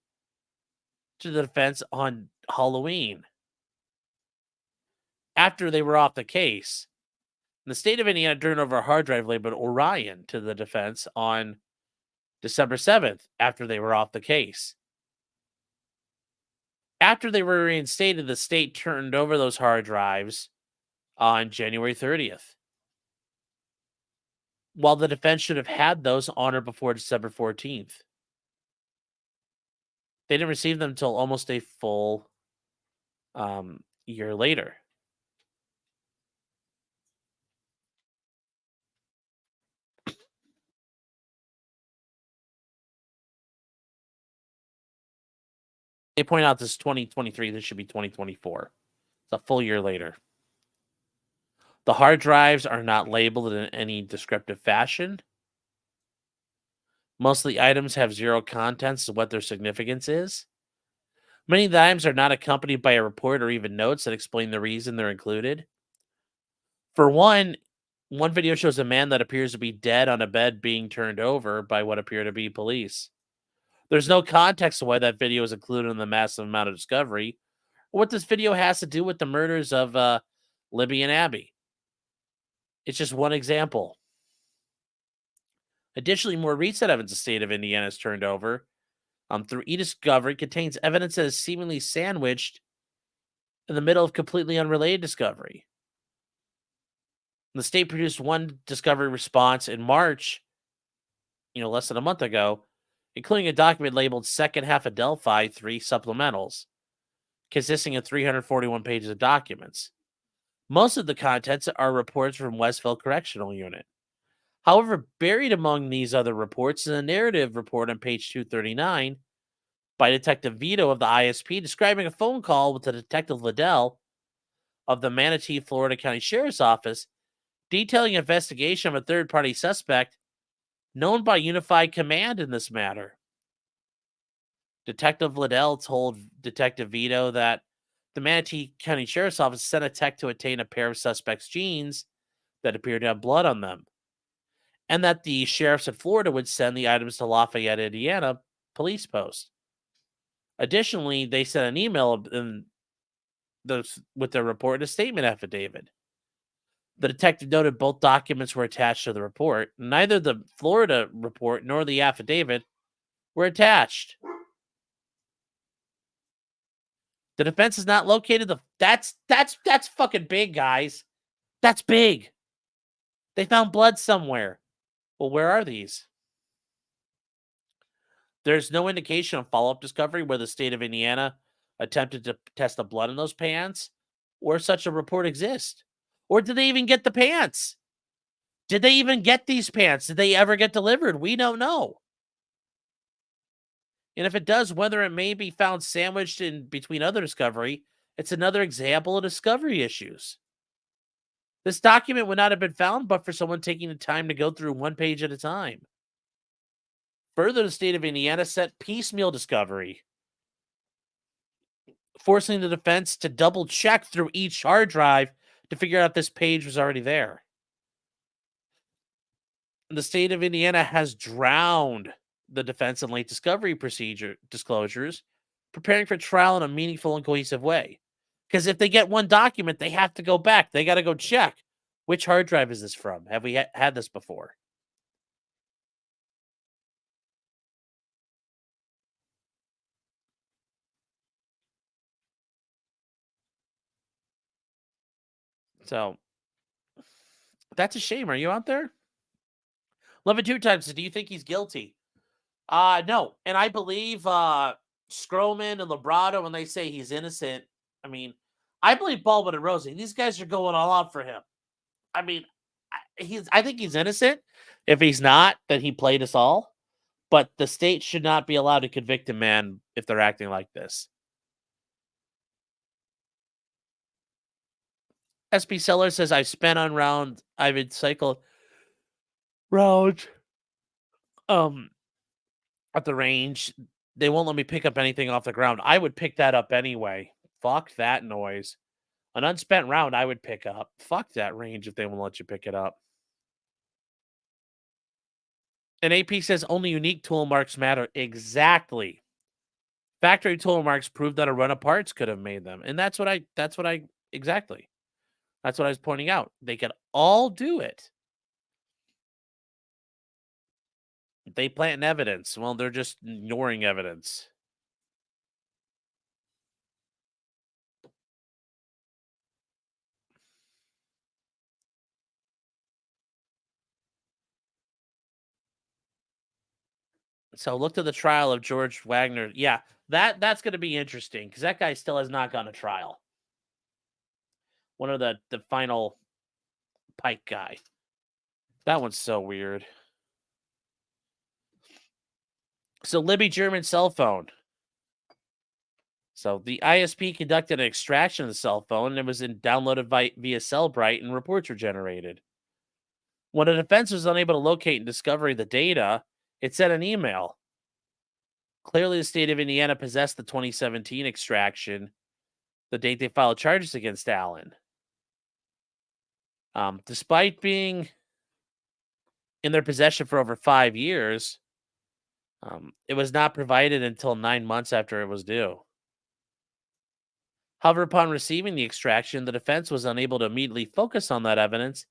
to the defense on Halloween after they were off the case. The state of Indiana turned over a hard drive labeled Orion to the defense on December 7th after they were off the case. After they were reinstated, the state turned over those hard drives on January 30th. While the defense should have had those on or before December 14th. They didn't receive them until almost a full year later. They point out this is 2023. This should be 2024. It's a full year later. The hard drives are not labeled in any descriptive fashion. Most of the items have zero contents of what their significance is. Many of the items are not accompanied by a report or even notes that explain the reason they're included. For one video shows a man that appears to be dead on a bed being turned over by what appear to be police. There's no context to why that video is included in the massive amount of discovery, or what this video has to do with the murders of Libby and Abby. It's just one example. Additionally, more recent evidence the state of Indiana has turned over through e-discovery contains evidence that is seemingly sandwiched in the middle of completely unrelated discovery. The state produced one discovery response in March, less than a month ago, including a document labeled Second Half of Delphi 3 Supplementals, consisting of 341 pages of documents. Most of the contents are reports from Westville Correctional Unit. However, buried among these other reports is a narrative report on page 239 by Detective Vito of the ISP describing a phone call with the Detective Liddell of the Manatee, Florida County Sheriff's Office, detailing an investigation of a third-party suspect known by Unified Command in this matter. Detective Liddell told Detective Vito that the Manatee County Sheriff's Office sent a tech to obtain a pair of suspect's jeans that appeared to have blood on them, and that the sheriffs in Florida would send the items to Lafayette, Indiana police post. Additionally, they sent an email with their report and a statement affidavit. The detective noted both documents were attached to the report. Neither the Florida report nor the affidavit were attached. The defense has not located that's fucking big, guys. That's big. They found blood somewhere. Well, where are these? There's no indication of follow-up discovery where the state of Indiana attempted to test the blood in those pants, or such a report exists. Or did they even get the pants? Did they even get these pants? Did they ever get delivered? We don't know. And if it does, whether it may be found sandwiched in between other discovery, it's another example of discovery issues. This document would not have been found but for someone taking the time to go through one page at a time. Further, the state of Indiana set piecemeal discovery, forcing the defense to double check through each hard drive to figure out if this page was already there. The state of Indiana has drowned the defense in late discovery disclosures, preparing for trial in a meaningful and cohesive way. Because if they get one document, they have to go back. They got to go check. Which hard drive is this from? Have we had this before? So, that's a shame. Are you out there? Love it 2 times. Do you think he's guilty? No. And I believe Scroman and Labrado, when they say he's innocent, I mean, I believe Baldwin and Rosie. These guys are going all out for him. I mean, I think he's innocent. If he's not, then he played us all. But the state should not be allowed to convict a man if they're acting like this. SB Seller says I've spent on round. I've been cycled round um at the range. They won't let me pick up anything off the ground. I would pick that up anyway. Fuck that noise. An unspent round I would pick up. Fuck that range if they won't let you pick it up. And AP says only unique tool marks matter. Exactly. Factory tool marks prove that a run of parts could have made them. And exactly. That's what I was pointing out. They could all do it. They plant evidence. Well, they're just ignoring evidence. So look to the trial of George Wagner. Yeah, that's going to be interesting because that guy still has not gone to trial. One of the final Pike guy. That one's so weird. So Libby German cell phone. So the ISP conducted an extraction of the cell phone and it was downloaded via Cellbrite and reports were generated. When the defense was unable to locate and discover the data, it sent an email. Clearly, the state of Indiana possessed the 2017 extraction, the date they filed charges against Allen. Despite being in their possession for over 5 years, it was not provided until 9 months after it was due. However, upon receiving the extraction, the defense was unable to immediately focus on that evidence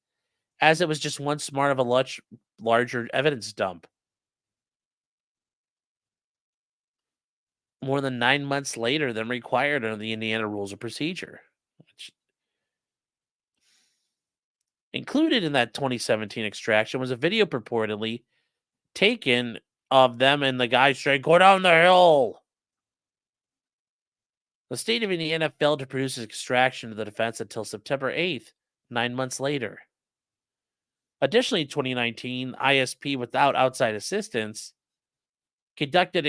as it was just one smart of a larger evidence dump. More than 9 months later than required under the Indiana Rules of Procedure. Included in that 2017 extraction was a video purportedly taken of them and the guy saying, "Go down the hill." The state of Indiana failed to produce an extraction to the defense until September 8th, 9 months later. Additionally, in 2019, ISP, without outside assistance, conducted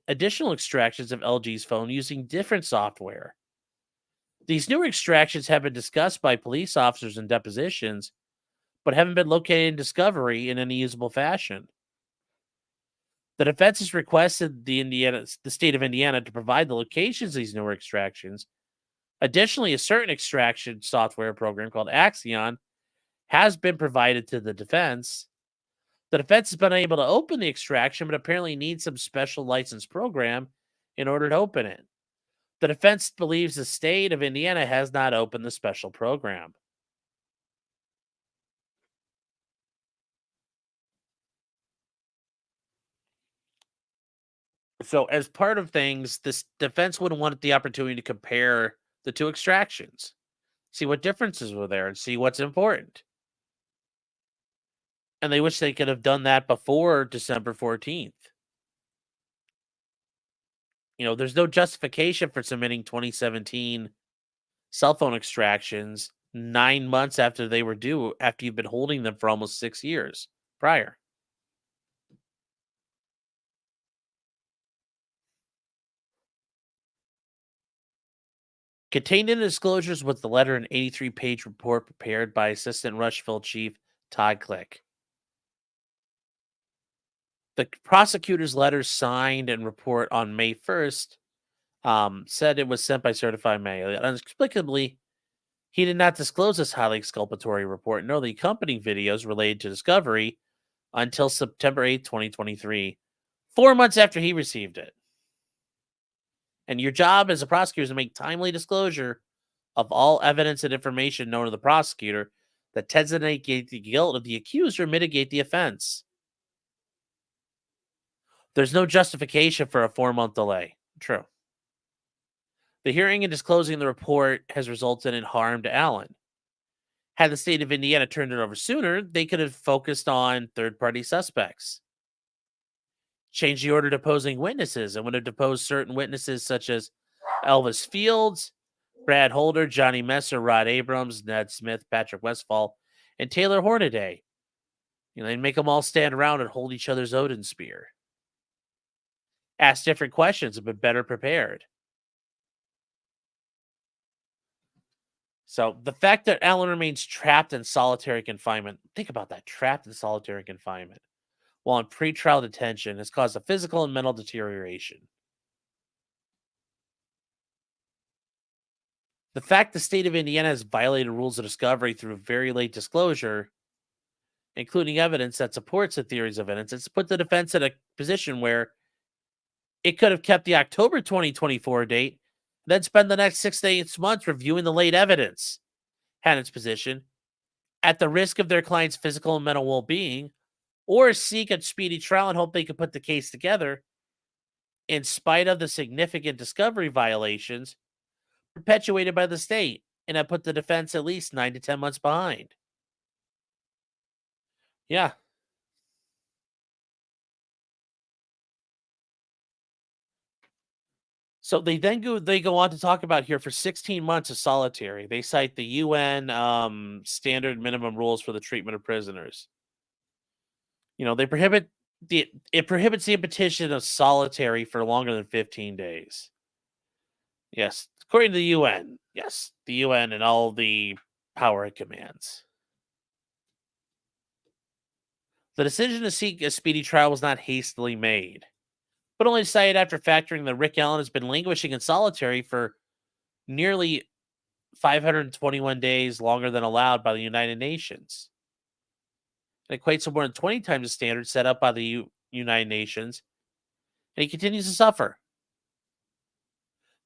additional extractions of LG's phone using different software. These newer extractions have been discussed by police officers in depositions, but haven't been located in discovery in any usable fashion. The defense has requested the state of Indiana to provide the locations of these newer extractions. Additionally, a certain extraction software program called Axion has been provided to the defense. The defense has been able to open the extraction, but apparently needs some special license program in order to open it. The defense believes the state of Indiana has not opened the special program. So, as part of things, this defense would want the opportunity to compare the two extractions, see what differences were there, and see what's important. And they wish they could have done that before December 14th. There's no justification for submitting 2017 cell phone extractions 9 months after they were due, after you've been holding them for almost 6 years prior. Contained in the disclosures was the letter and 83-page report prepared by Assistant Rushville Chief Todd Click. The prosecutor's letter signed and report on May 1st said it was sent by certified mail. Inexplicably, he did not disclose this highly exculpatory report nor the accompanying videos related to discovery until September 8th, 2023, 4 months after he received it. And your job as a prosecutor is to make timely disclosure of all evidence and information known to the prosecutor that tends to negate the guilt of the accused or mitigate the offense. There's no justification for a 4-month delay. True. The hearing and disclosing the report has resulted in harm to Allen. Had the state of Indiana turned it over sooner, they could have focused on third-party suspects. Changed the order deposing witnesses and would have deposed certain witnesses such as Elvis Fields, Brad Holder, Johnny Messer, Rod Abrams, Ned Smith, Patrick Westfall, and Taylor Hornaday. They'd make them all stand around and hold each other's Odin spear, ask different questions, and be better prepared. So the fact that Allen remains trapped in solitary confinement, think about that, trapped in solitary confinement, while in pretrial detention has caused a physical and mental deterioration. The fact the state of Indiana has violated rules of discovery through very late disclosure, including evidence that supports the theories of innocence, it's put the defense in a position where it could have kept the October 2024 date, then spend the next 6 to 8 months reviewing the late evidence, had its position, at the risk of their client's physical and mental well being, or seek a speedy trial and hope they could put the case together, in spite of the significant discovery violations perpetuated by the state, and have put the defense at least 9 to 10 months behind. Yeah. So they go on to talk about here for 16 months of solitary. They cite the UN standard minimum rules for the treatment of prisoners. They prohibit it prohibits the imposition of solitary for longer than 15 days. Yes, according to the UN. Yes, the UN and all the power it commands. The decision to seek a speedy trial was not hastily made, but only decided after factoring that Rick Allen has been languishing in solitary for nearly 521 days longer than allowed by the United Nations. It equates to more than 20 times the standard set up by the United Nations, and he continues to suffer.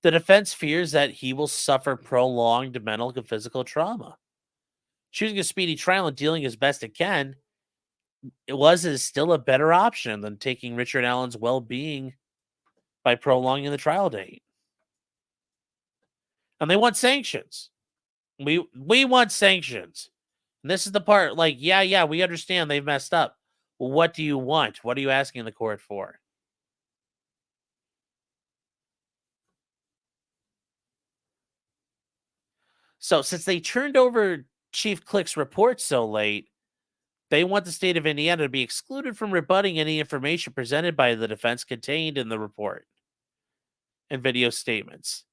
The defense fears that he will suffer prolonged mental and physical trauma. Choosing a speedy trial and dealing as best it can, is still a better option than taking Richard Allen's well-being by prolonging the trial date. And they want sanctions. We want sanctions. And this is the part, like, yeah, we understand they've messed up. Well, what do you want? What are you asking the court for? So, since they turned over Chief Click's report so late, they want the state of Indiana to be excluded from rebutting any information presented by the defense contained in the report and video statements.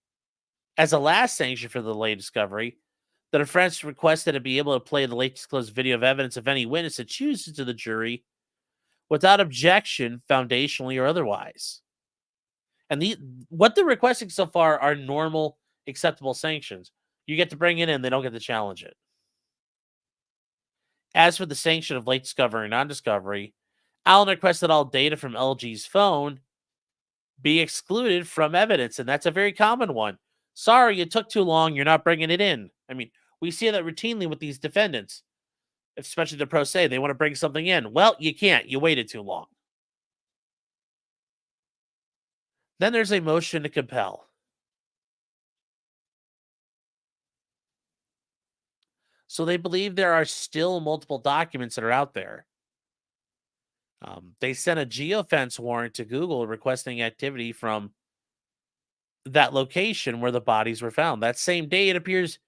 As a last sanction for the late discovery, the defense requested to be able to play the late disclosed video of evidence of any witness it chooses to the jury without objection, foundationally or otherwise. And what they're requesting so far are normal, acceptable sanctions. You get to bring it in, they don't get to challenge it. As for the sanction of late discovery and non-discovery, Allen requested all data from LG's phone be excluded from evidence, and that's a very common one. Sorry, it took too long. You're not bringing it in. I mean, we see that routinely with these defendants, especially the pro se. They want to bring something in. Well, you can't. You waited too long. Then there's a motion to compel. So they believe there are still multiple documents that are out there. They sent a geofence warrant to Google requesting activity from that location where the bodies were found. That same day, it appears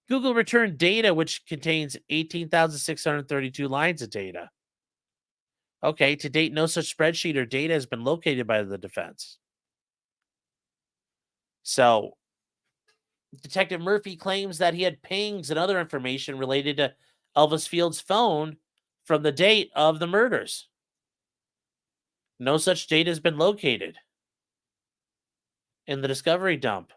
Google returned data which contains 18,632 lines of data. Okay, to date, no such spreadsheet or data has been located by the defense. So, Detective Murphy claims that he had pings and other information related to Elvis Field's phone from the date of the murders. No such data has been located in the discovery dump.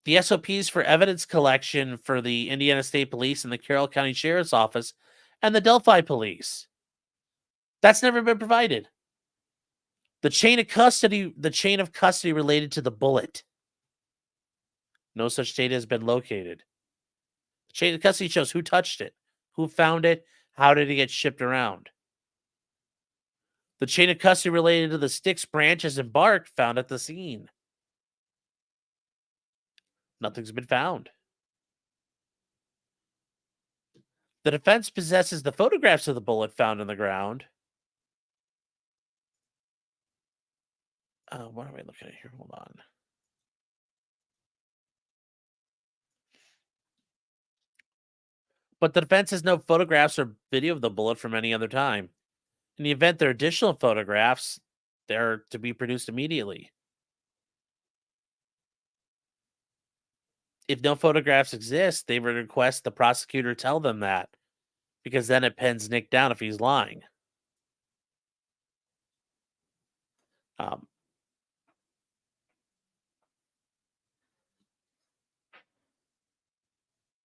The SOPs for evidence collection for the Indiana State Police and the Carroll County Sheriff's Office and the Delphi Police. That's never been provided. The chain of custody related to the bullet. No such data has been located. The chain of custody shows who touched it, who found it, how did it get shipped around. The chain of custody related to the sticks, branches, and bark found at the scene. Nothing's been found. The defense possesses the photographs of the bullet found in the ground. What are we looking at here? Hold on. But the defense has no photographs or video of the bullet from any other time. In the event there are additional photographs, they're to be produced immediately. If no photographs exist, they would request the prosecutor tell them that, because then it pins Nick down if he's lying. Um,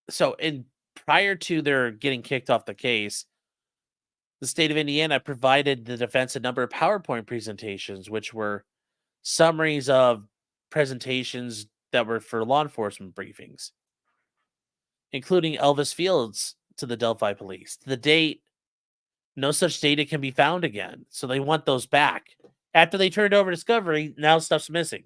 so, in prior to their getting kicked off the case, the state of Indiana provided the defense a number of PowerPoint presentations, which were summaries of presentations that were for law enforcement briefings, including Elvis Fields to the Delphi police. To the date, no such data can be found again. So they want those back. After they turned over discovery, now stuff's missing.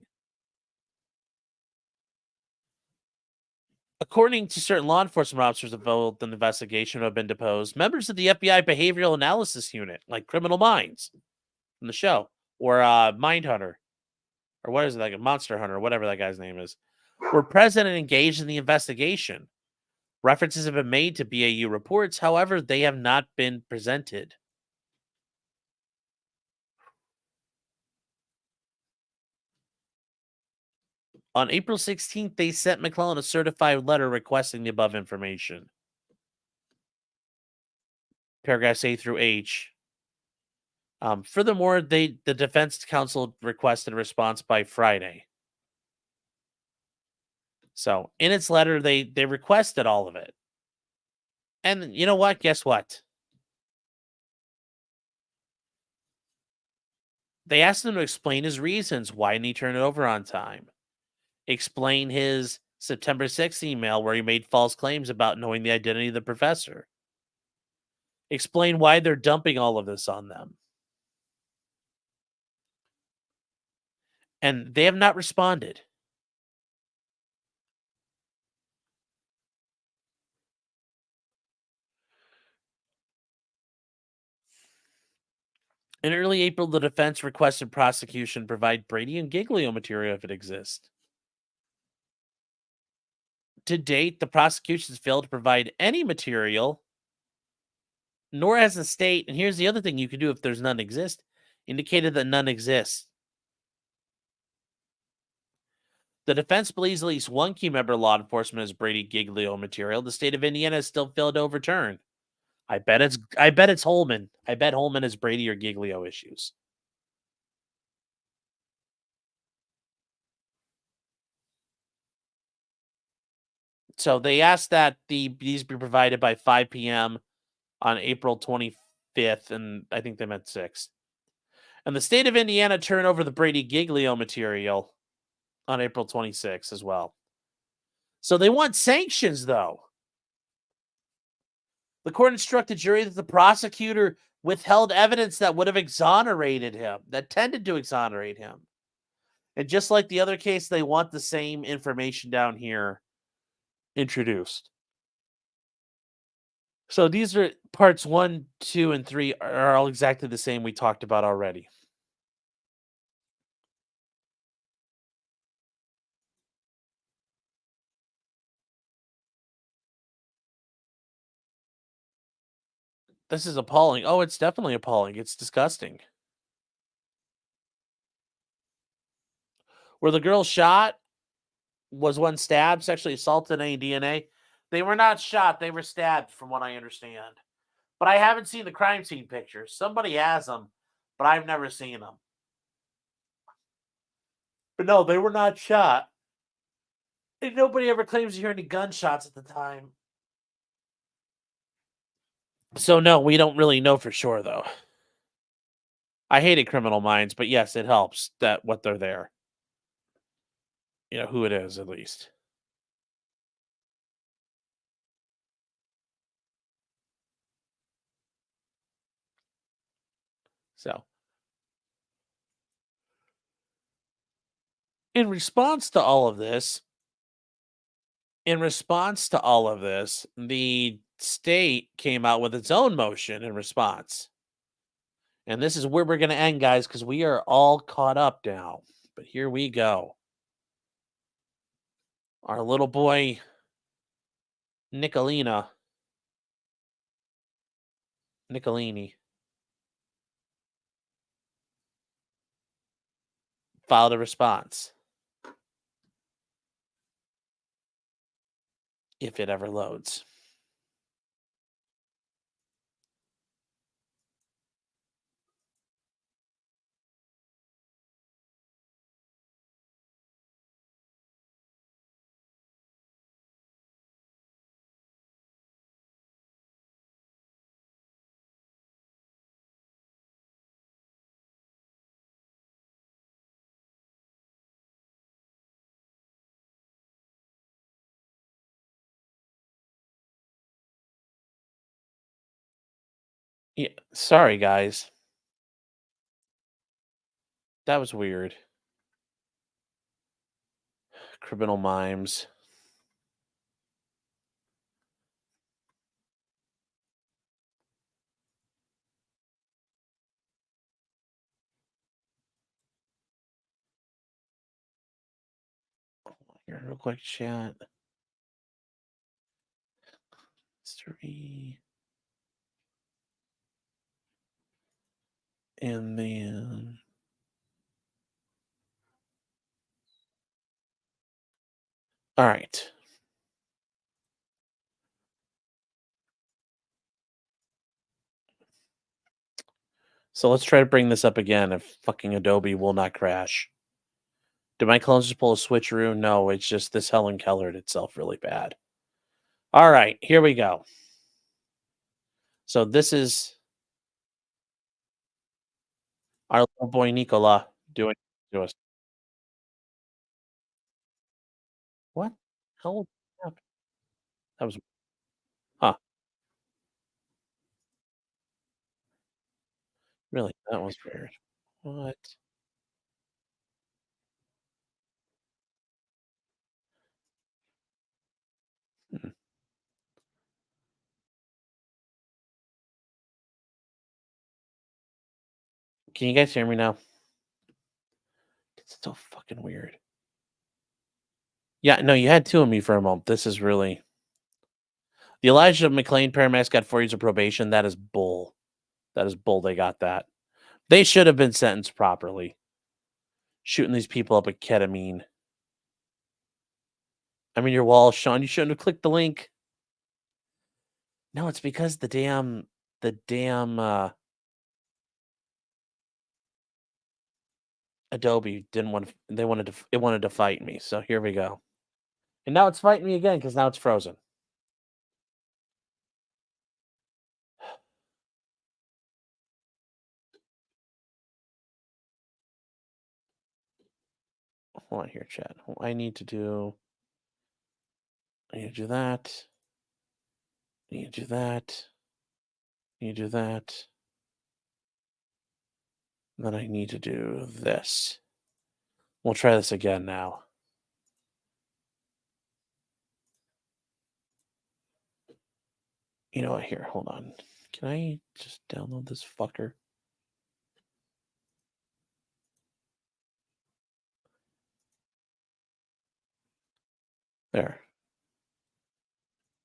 According to certain law enforcement officers involved in the investigation who have been deposed, members of the FBI Behavioral Analysis Unit, like Criminal Minds from the show, or Mind Hunter, or what is it, like a Monster Hunter, whatever that guy's name is, were present and engaged in the investigation. References have been made to BAU reports, however, they have not been presented. On April 16th, they sent McClellan a certified letter requesting the above information. Paragraphs A through H. Furthermore, the defense counsel requested a response by Friday. So in its letter, they requested all of it. And you know what? Guess what? They asked him to explain his reasons. Why didn't he turn it over on time? Explain his September 6th email where he made false claims about knowing the identity of the professor. Explain why they're dumping all of this on them. And they have not responded. In early April, the defense requested prosecution provide Brady and Giglio material if it exists. To date, the prosecution's failed to provide any material, nor has the state, and here's the other thing you can do if there's none exist, indicated that none exists. The defense believes at least one key member of law enforcement has Brady Giglio material. The state of Indiana has still failed to overturn. I bet it's Holman. I bet Holman has Brady or Giglio issues. So they asked that these be provided by 5 p.m. on April 25th, and I think they meant 6th. And the state of Indiana turned over the Brady Giglio material on April 26th as well. So they want sanctions, though. The court instructed jury that the prosecutor withheld evidence that would have exonerated him, that tended to exonerate him. And just like the other case, they want the same information down here introduced. So these are parts 1, 2, and 3 are all exactly the same we talked about already. This is appalling. Oh, it's definitely appalling. It's disgusting. Where the girl shot was one stabbed, sexually assaulted, any DNA. They were not shot, they were stabbed, from what I understand. But I haven't seen the crime scene pictures. Somebody has them, but I've never seen them. But no, they were not shot. And nobody ever claims to hear any gunshots at the time. So no, we don't really know for sure though. I hated Criminal Minds, but yes, it helps that what they're there. You know who it is at least. So in response to all of this, the state came out with its own motion in response. And this is where we're going to end, guys, because we are all caught up now. But here we go. Our little boy, Nicolina, Nicolini filed a response if it ever loads. Yeah, sorry guys. That was weird. Criminal mimes. Here, real quick chat. History. And then all right. So let's try to bring this up again if fucking Adobe will not crash. Did my clones just pull a switcheroo? No, it's just this Helen Kellered itself really bad. All right, here we go. So this is our little boy Nicola doing to us. What? How happened? That was huh. Really? That was weird. What? Hmm. Can you guys hear me now? It's so fucking weird. Yeah, no, you had two of me for a moment. This is really the Elijah McClain paramedics got 4 years of probation. That is bull. That is bull. They got that. They should have been sentenced properly. Shooting these people up with ketamine. I'm in your wall, Sean. You shouldn't have clicked the link. No, it's because the damn Adobe didn't want to. They wanted to. It wanted to fight me. So here we go. And now it's fighting me again because now it's frozen. Hold on here, chat. I need to do. I need to do that. I need to do that. I need to do that. Then I need to do this. We'll try this again now. You know what? Here, hold on. Can I just download this fucker? There.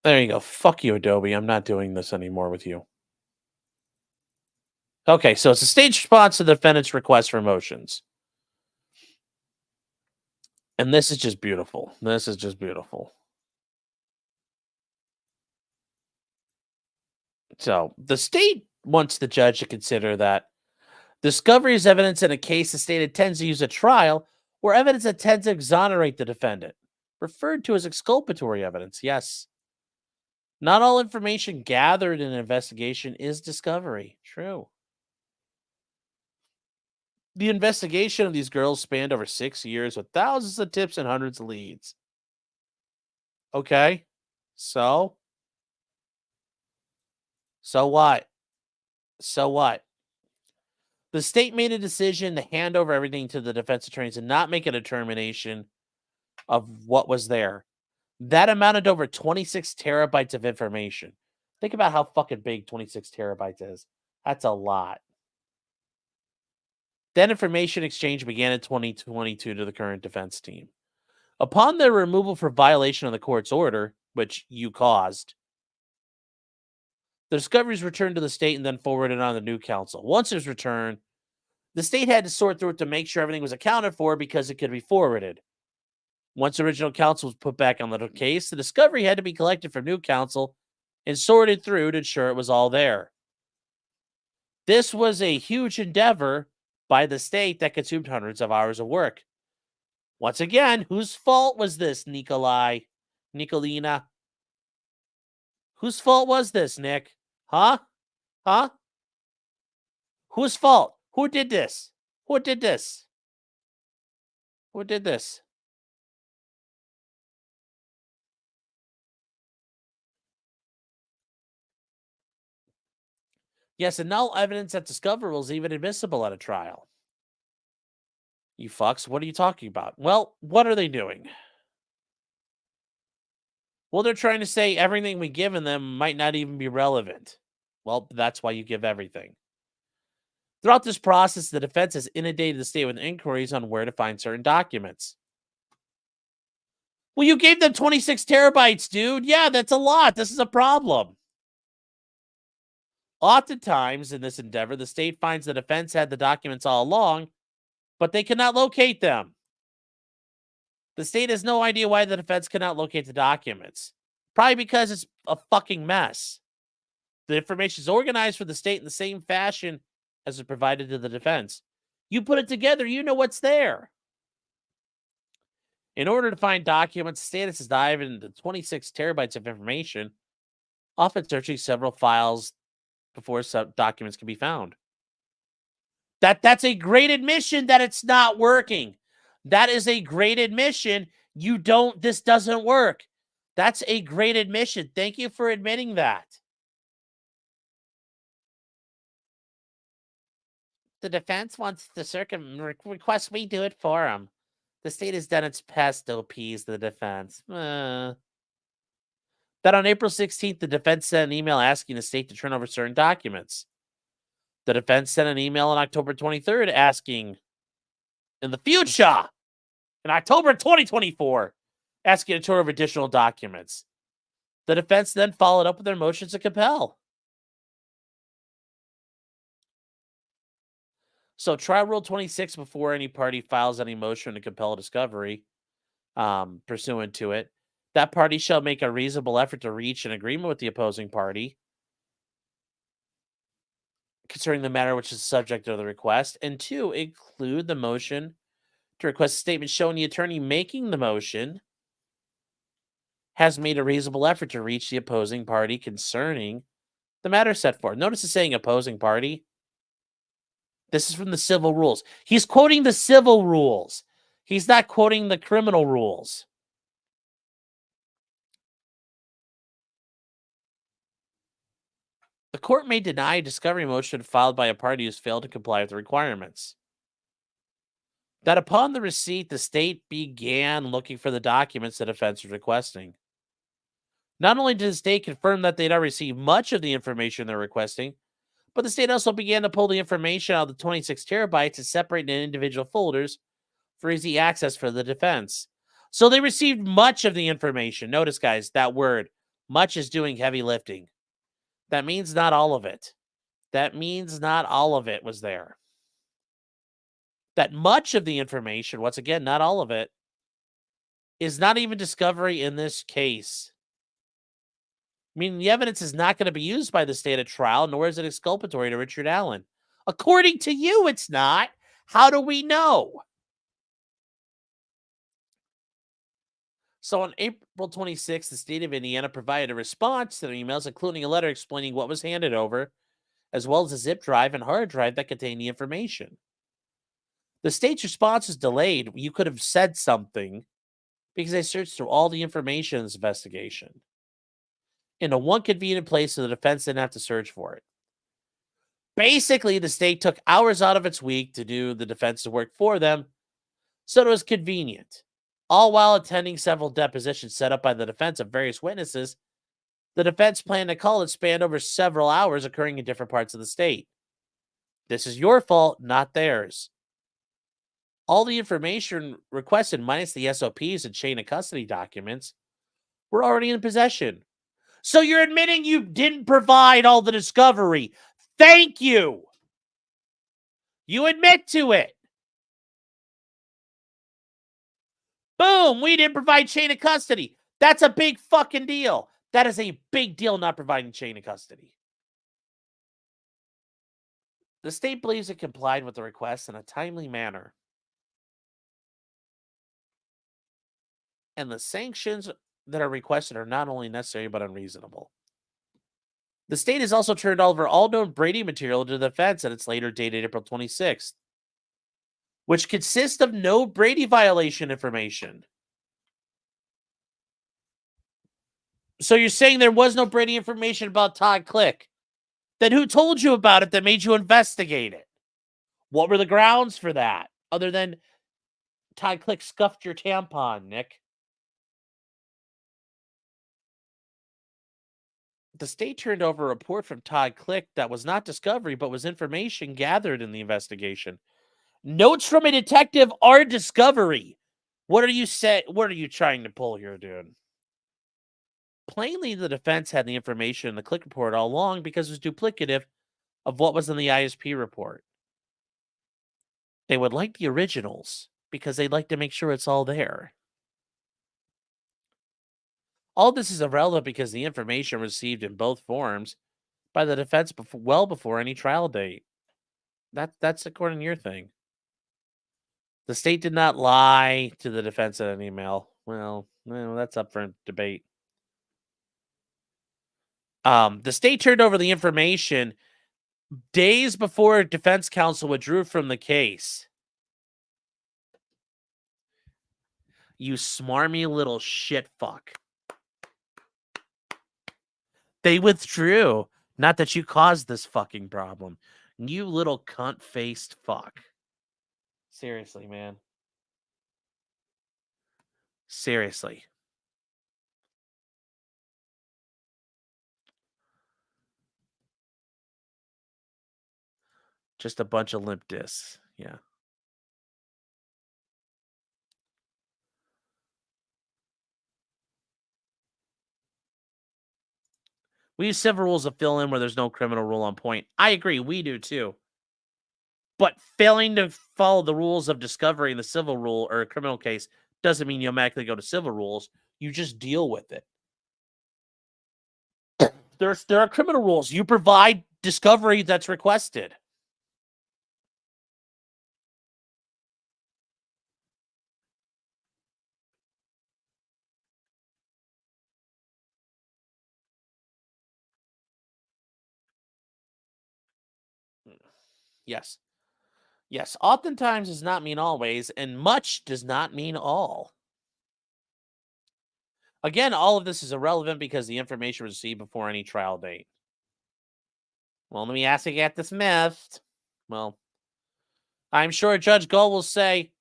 There you go. Fuck you, Adobe. I'm not doing this anymore with you. Okay, so it's a staged response to the defendant's request for motions. And this is just beautiful. This is just beautiful. So the state wants the judge to consider that discovery is evidence in a case the state intends to use at trial or evidence that tends to exonerate the defendant, referred to as exculpatory evidence. Yes. Not all information gathered in an investigation is discovery. True. The investigation of these girls spanned over 6 years with thousands of tips and hundreds of leads. Okay. So, so what? So what? The state made a decision to hand over everything to the defense attorneys and not make a determination of what was there. That amounted to over 26 terabytes of information. Think about how fucking big 26 terabytes is. That's a lot. That information exchange began in 2022 to the current defense team. Upon their removal for violation of the court's order, which you caused, The discovery is returned to the state and then forwarded on to the new council. Once it was returned, the state had to sort through it to make sure everything was accounted for because it could be forwarded. Once original counsel was put back on the case, the discovery had to be collected from new counsel and sorted through to ensure it was all there. This was a huge endeavor by the state that consumed hundreds of hours of work. Once again, whose fault was this, Nicolina? Whose fault was this, Nick? Huh? Huh? Whose fault? Who did this? Who did this? Who did this? Yes, and no evidence that's discoverable is even admissible at a trial. You fucks, what are you talking about? Well, what are they doing? Well, they're trying to say everything we've given them might not even be relevant. Well, that's why you give everything. Throughout this process, the defense has inundated the state with inquiries on where to find certain documents. Well, you gave them 26 terabytes, dude. Yeah, that's a lot. This is a problem. Oftentimes, in this endeavor, the state finds the defense had the documents all along, but they cannot locate them. The state has no idea why the defense cannot locate the documents. Probably because it's a fucking mess. The information is organized for the state in the same fashion as it provided to the defense. You put it together, you know what's there. In order to find documents, the state has to dive into 26 terabytes of information, often searching several files before some documents can be found. That's a great admission that it's not working. That is a great admission. This doesn't work. That's a great admission. Thank you for admitting that. The defense wants to request we do it for them. The state has done its best to appease the defense. That on April 16th, the defense sent an email asking the state to turn over certain documents. The defense sent an email on October 23rd asking, in the future, in October 2024, asking to turn over additional documents. The defense then followed up with their motions to compel. So trial rule 26, before any party files any motion to compel a discovery pursuant to it, that party shall make a reasonable effort to reach an agreement with the opposing party concerning the matter which is subject of the request, and 2, include the motion to request a statement showing the attorney making the motion has made a reasonable effort to reach the opposing party concerning the matter set forth. Notice it's saying opposing party. This is from the civil rules. He's quoting the civil rules. He's not quoting the criminal rules. The court may deny a discovery motion filed by a party who has failed to comply with the requirements. That upon the receipt, the state began looking for the documents the defense was requesting. Not only did the state confirm that they'd already received much of the information they're requesting, but the state also began to pull the information out of the 26 terabytes and separate it in individual folders for easy access for the defense. So they received much of the information. Notice, guys, that word, much, is doing heavy lifting. That means not all of it. That means not all of it was there. That much of the information, once again, not all of it, is not even discovery in this case. Meaning the evidence is not going to be used by the state at trial, nor is it exculpatory to Richard Allen. According to you, it's not. How do we know? So on April 26th, the state of Indiana provided a response to the emails, including a letter explaining what was handed over, as well as a zip drive and hard drive that contained the information. The state's response was delayed. You could have said something because they searched through all the information in this investigation into one convenient place so the defense didn't have to search for it. Basically, the state took hours out of its week to do the defense's work for them, so it was convenient. All while attending several depositions set up by the defense of various witnesses, the defense planned a call that spanned over several hours occurring in different parts of the state. This is your fault, not theirs. All the information requested, minus the SOPs and chain of custody documents, were already in possession. So you're admitting you didn't provide all the discovery. Thank you. You admit to it. Boom, we didn't provide chain of custody. That's a big fucking deal. That is a big deal, not providing chain of custody. The state believes it complied with the request in a timely manner. And the sanctions that are requested are not only necessary but unreasonable. The state has also turned over all known Brady material to the defense at its later dated April 26th, which consists of no Brady violation information. So you're saying there was no Brady information about Todd Click? Then who told you about it that made you investigate it? What were the grounds for that? Other than Todd Click scuffed your tampon, Nick. The state turned over a report from Todd Click that was not discovery, but was information gathered in the investigation. Notes from a detective are discovery. What are you trying to pull here, dude? Plainly, the defense had the information in the Click report all along because it was duplicative of what was in the ISP report. They would like the originals because they'd like to make sure it's all there. All this is irrelevant because the information received in both forms by the defense well before any trial date. That's according to your thing. The state did not lie to the defense in an email. Well, that's up for debate. The state turned over the information days before defense counsel withdrew from the case. You smarmy little shit fuck. They withdrew. Not that you caused this fucking problem. You little cunt-faced fuck. Seriously, man. Seriously. Just a bunch of limp discs. Yeah. We use civil rules to fill in where there's no criminal rule on point. I agree. We do too. But failing to follow the rules of discovery in the civil rule or a criminal case doesn't mean you automatically go to civil rules. You just deal with it. There are criminal rules. You provide discovery that's requested. Yes. Yes. Oftentimes does not mean always, and much does not mean all. Again, all of this is irrelevant because the information was received before any trial date. Well, let me ask you, get dismissed. Well, I'm sure Judge Gull will say,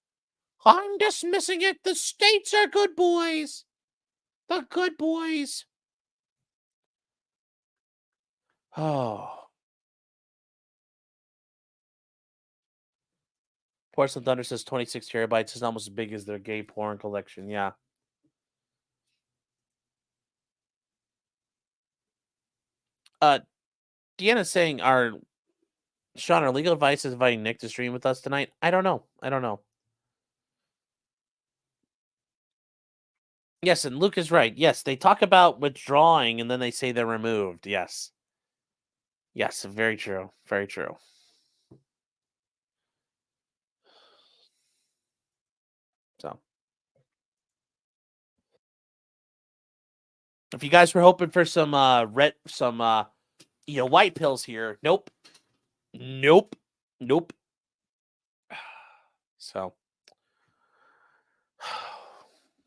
I'm dismissing it. The states are good boys. The good boys. Oh. Porcelain Thunder says 26 terabytes is almost as big as their gay porn collection. Yeah. Deanna's saying, Sean, are legal advice is inviting Nick to stream with us tonight? I don't know. Yes, and Luke is right. Yes, they talk about withdrawing and then they say they're removed. Yes. Yes, very true. Very true. So, if you guys were hoping for some white pills here, nope. So,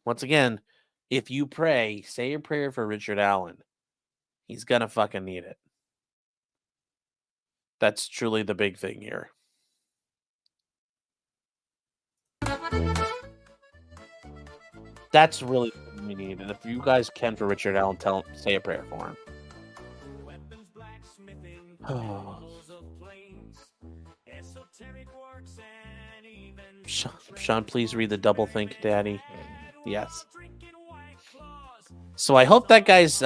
once again, if you pray, say a prayer for Richard Allen. He's gonna fucking need it. That's truly the big thing here. That's really what we need. And if you guys can for Richard Allen, say a prayer for him. Sean, please read the double think, Daddy. Yes. So I hope that guy's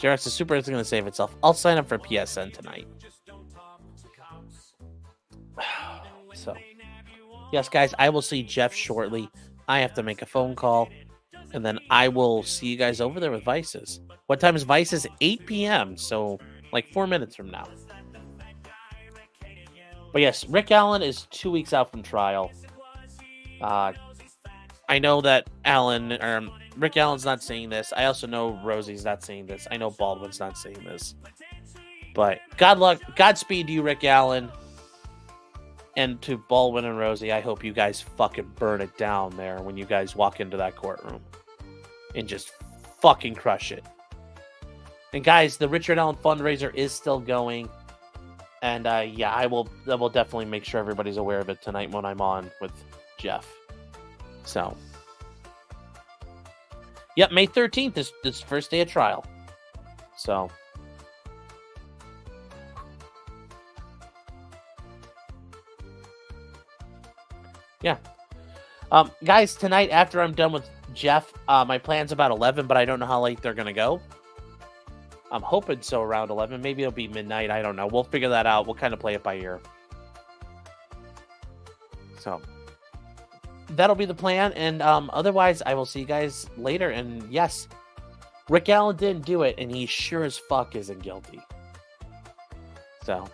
JRX, the Super is going to save itself. I'll sign up for PSN tonight. So, yes, guys, I will see Jeff shortly. I have to make a phone call, and then I will see you guys over there with Vices. What time is Vices? 8 p.m., so like 4 minutes from now. But yes, Rick Allen is 2 weeks out from trial. I know that Rick Allen's not saying this. I also know Rosie's not saying this. I know Baldwin's not saying this. But Godspeed to you, Rick Allen. And to Baldwin and Rosie, I hope you guys fucking burn it down there when you guys walk into that courtroom. And just fucking crush it. And guys, the Richard Allen fundraiser is still going. And yeah, I will definitely make sure everybody's aware of it tonight when I'm on with Jeff. So, yep, May 13th is this first day of trial. So, yeah. Guys, tonight after I'm done with Jeff, my plan's about 11, but I don't know how late they're gonna go. I'm hoping so around 11. Maybe it'll be midnight. I don't know. We'll figure that out. We'll kind of play it by ear. So, that'll be the plan. And otherwise, I will see you guys later. And yes, Rick Allen didn't do it, and he sure as fuck isn't guilty. So,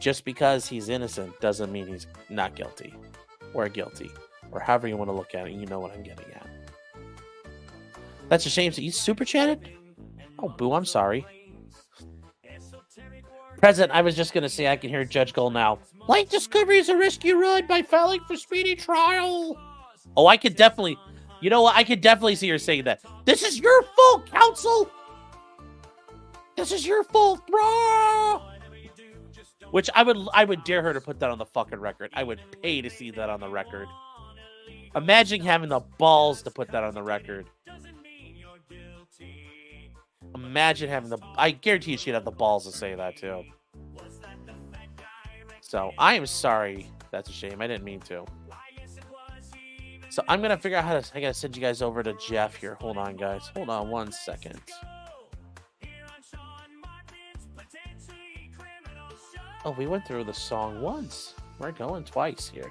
just because he's innocent doesn't mean he's not guilty. Or guilty. Or however you want to look at it. You know what I'm getting at. That's a shame. So you super chatted? Oh, boo, I'm sorry. President, I was just going to say I can hear Judge Gold now. Light discovery is a rescue run by filing for speedy trial. Oh, I could definitely... You know what? I could definitely see her saying that. This is your fault, counsel! This is your fault, bro! Which I would dare her to put that on the fucking record. I would pay to see that on the record. Imagine having the balls to put that on the record. Imagine having I guarantee you she'd have the balls to say that too. So I am sorry. That's a shame. I didn't mean to. So I'm gonna figure out I gotta send you guys over to Jeff here. Hold on, guys. Hold on 1 second. Oh, we went through the song once. We're going twice here.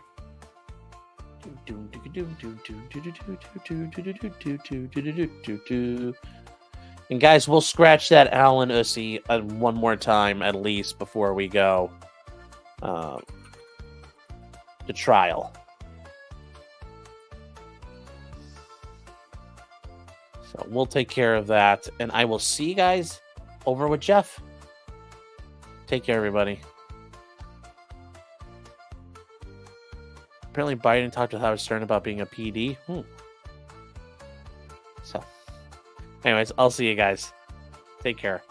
And guys, we'll scratch that Alan Ussy one more time at least before we go to trial. So we'll take care of that, and I will see you guys over with Jeff. Take care, everybody. Apparently Biden talked to Howard Stern about being a PD. So, anyways, I'll see you guys. Take care.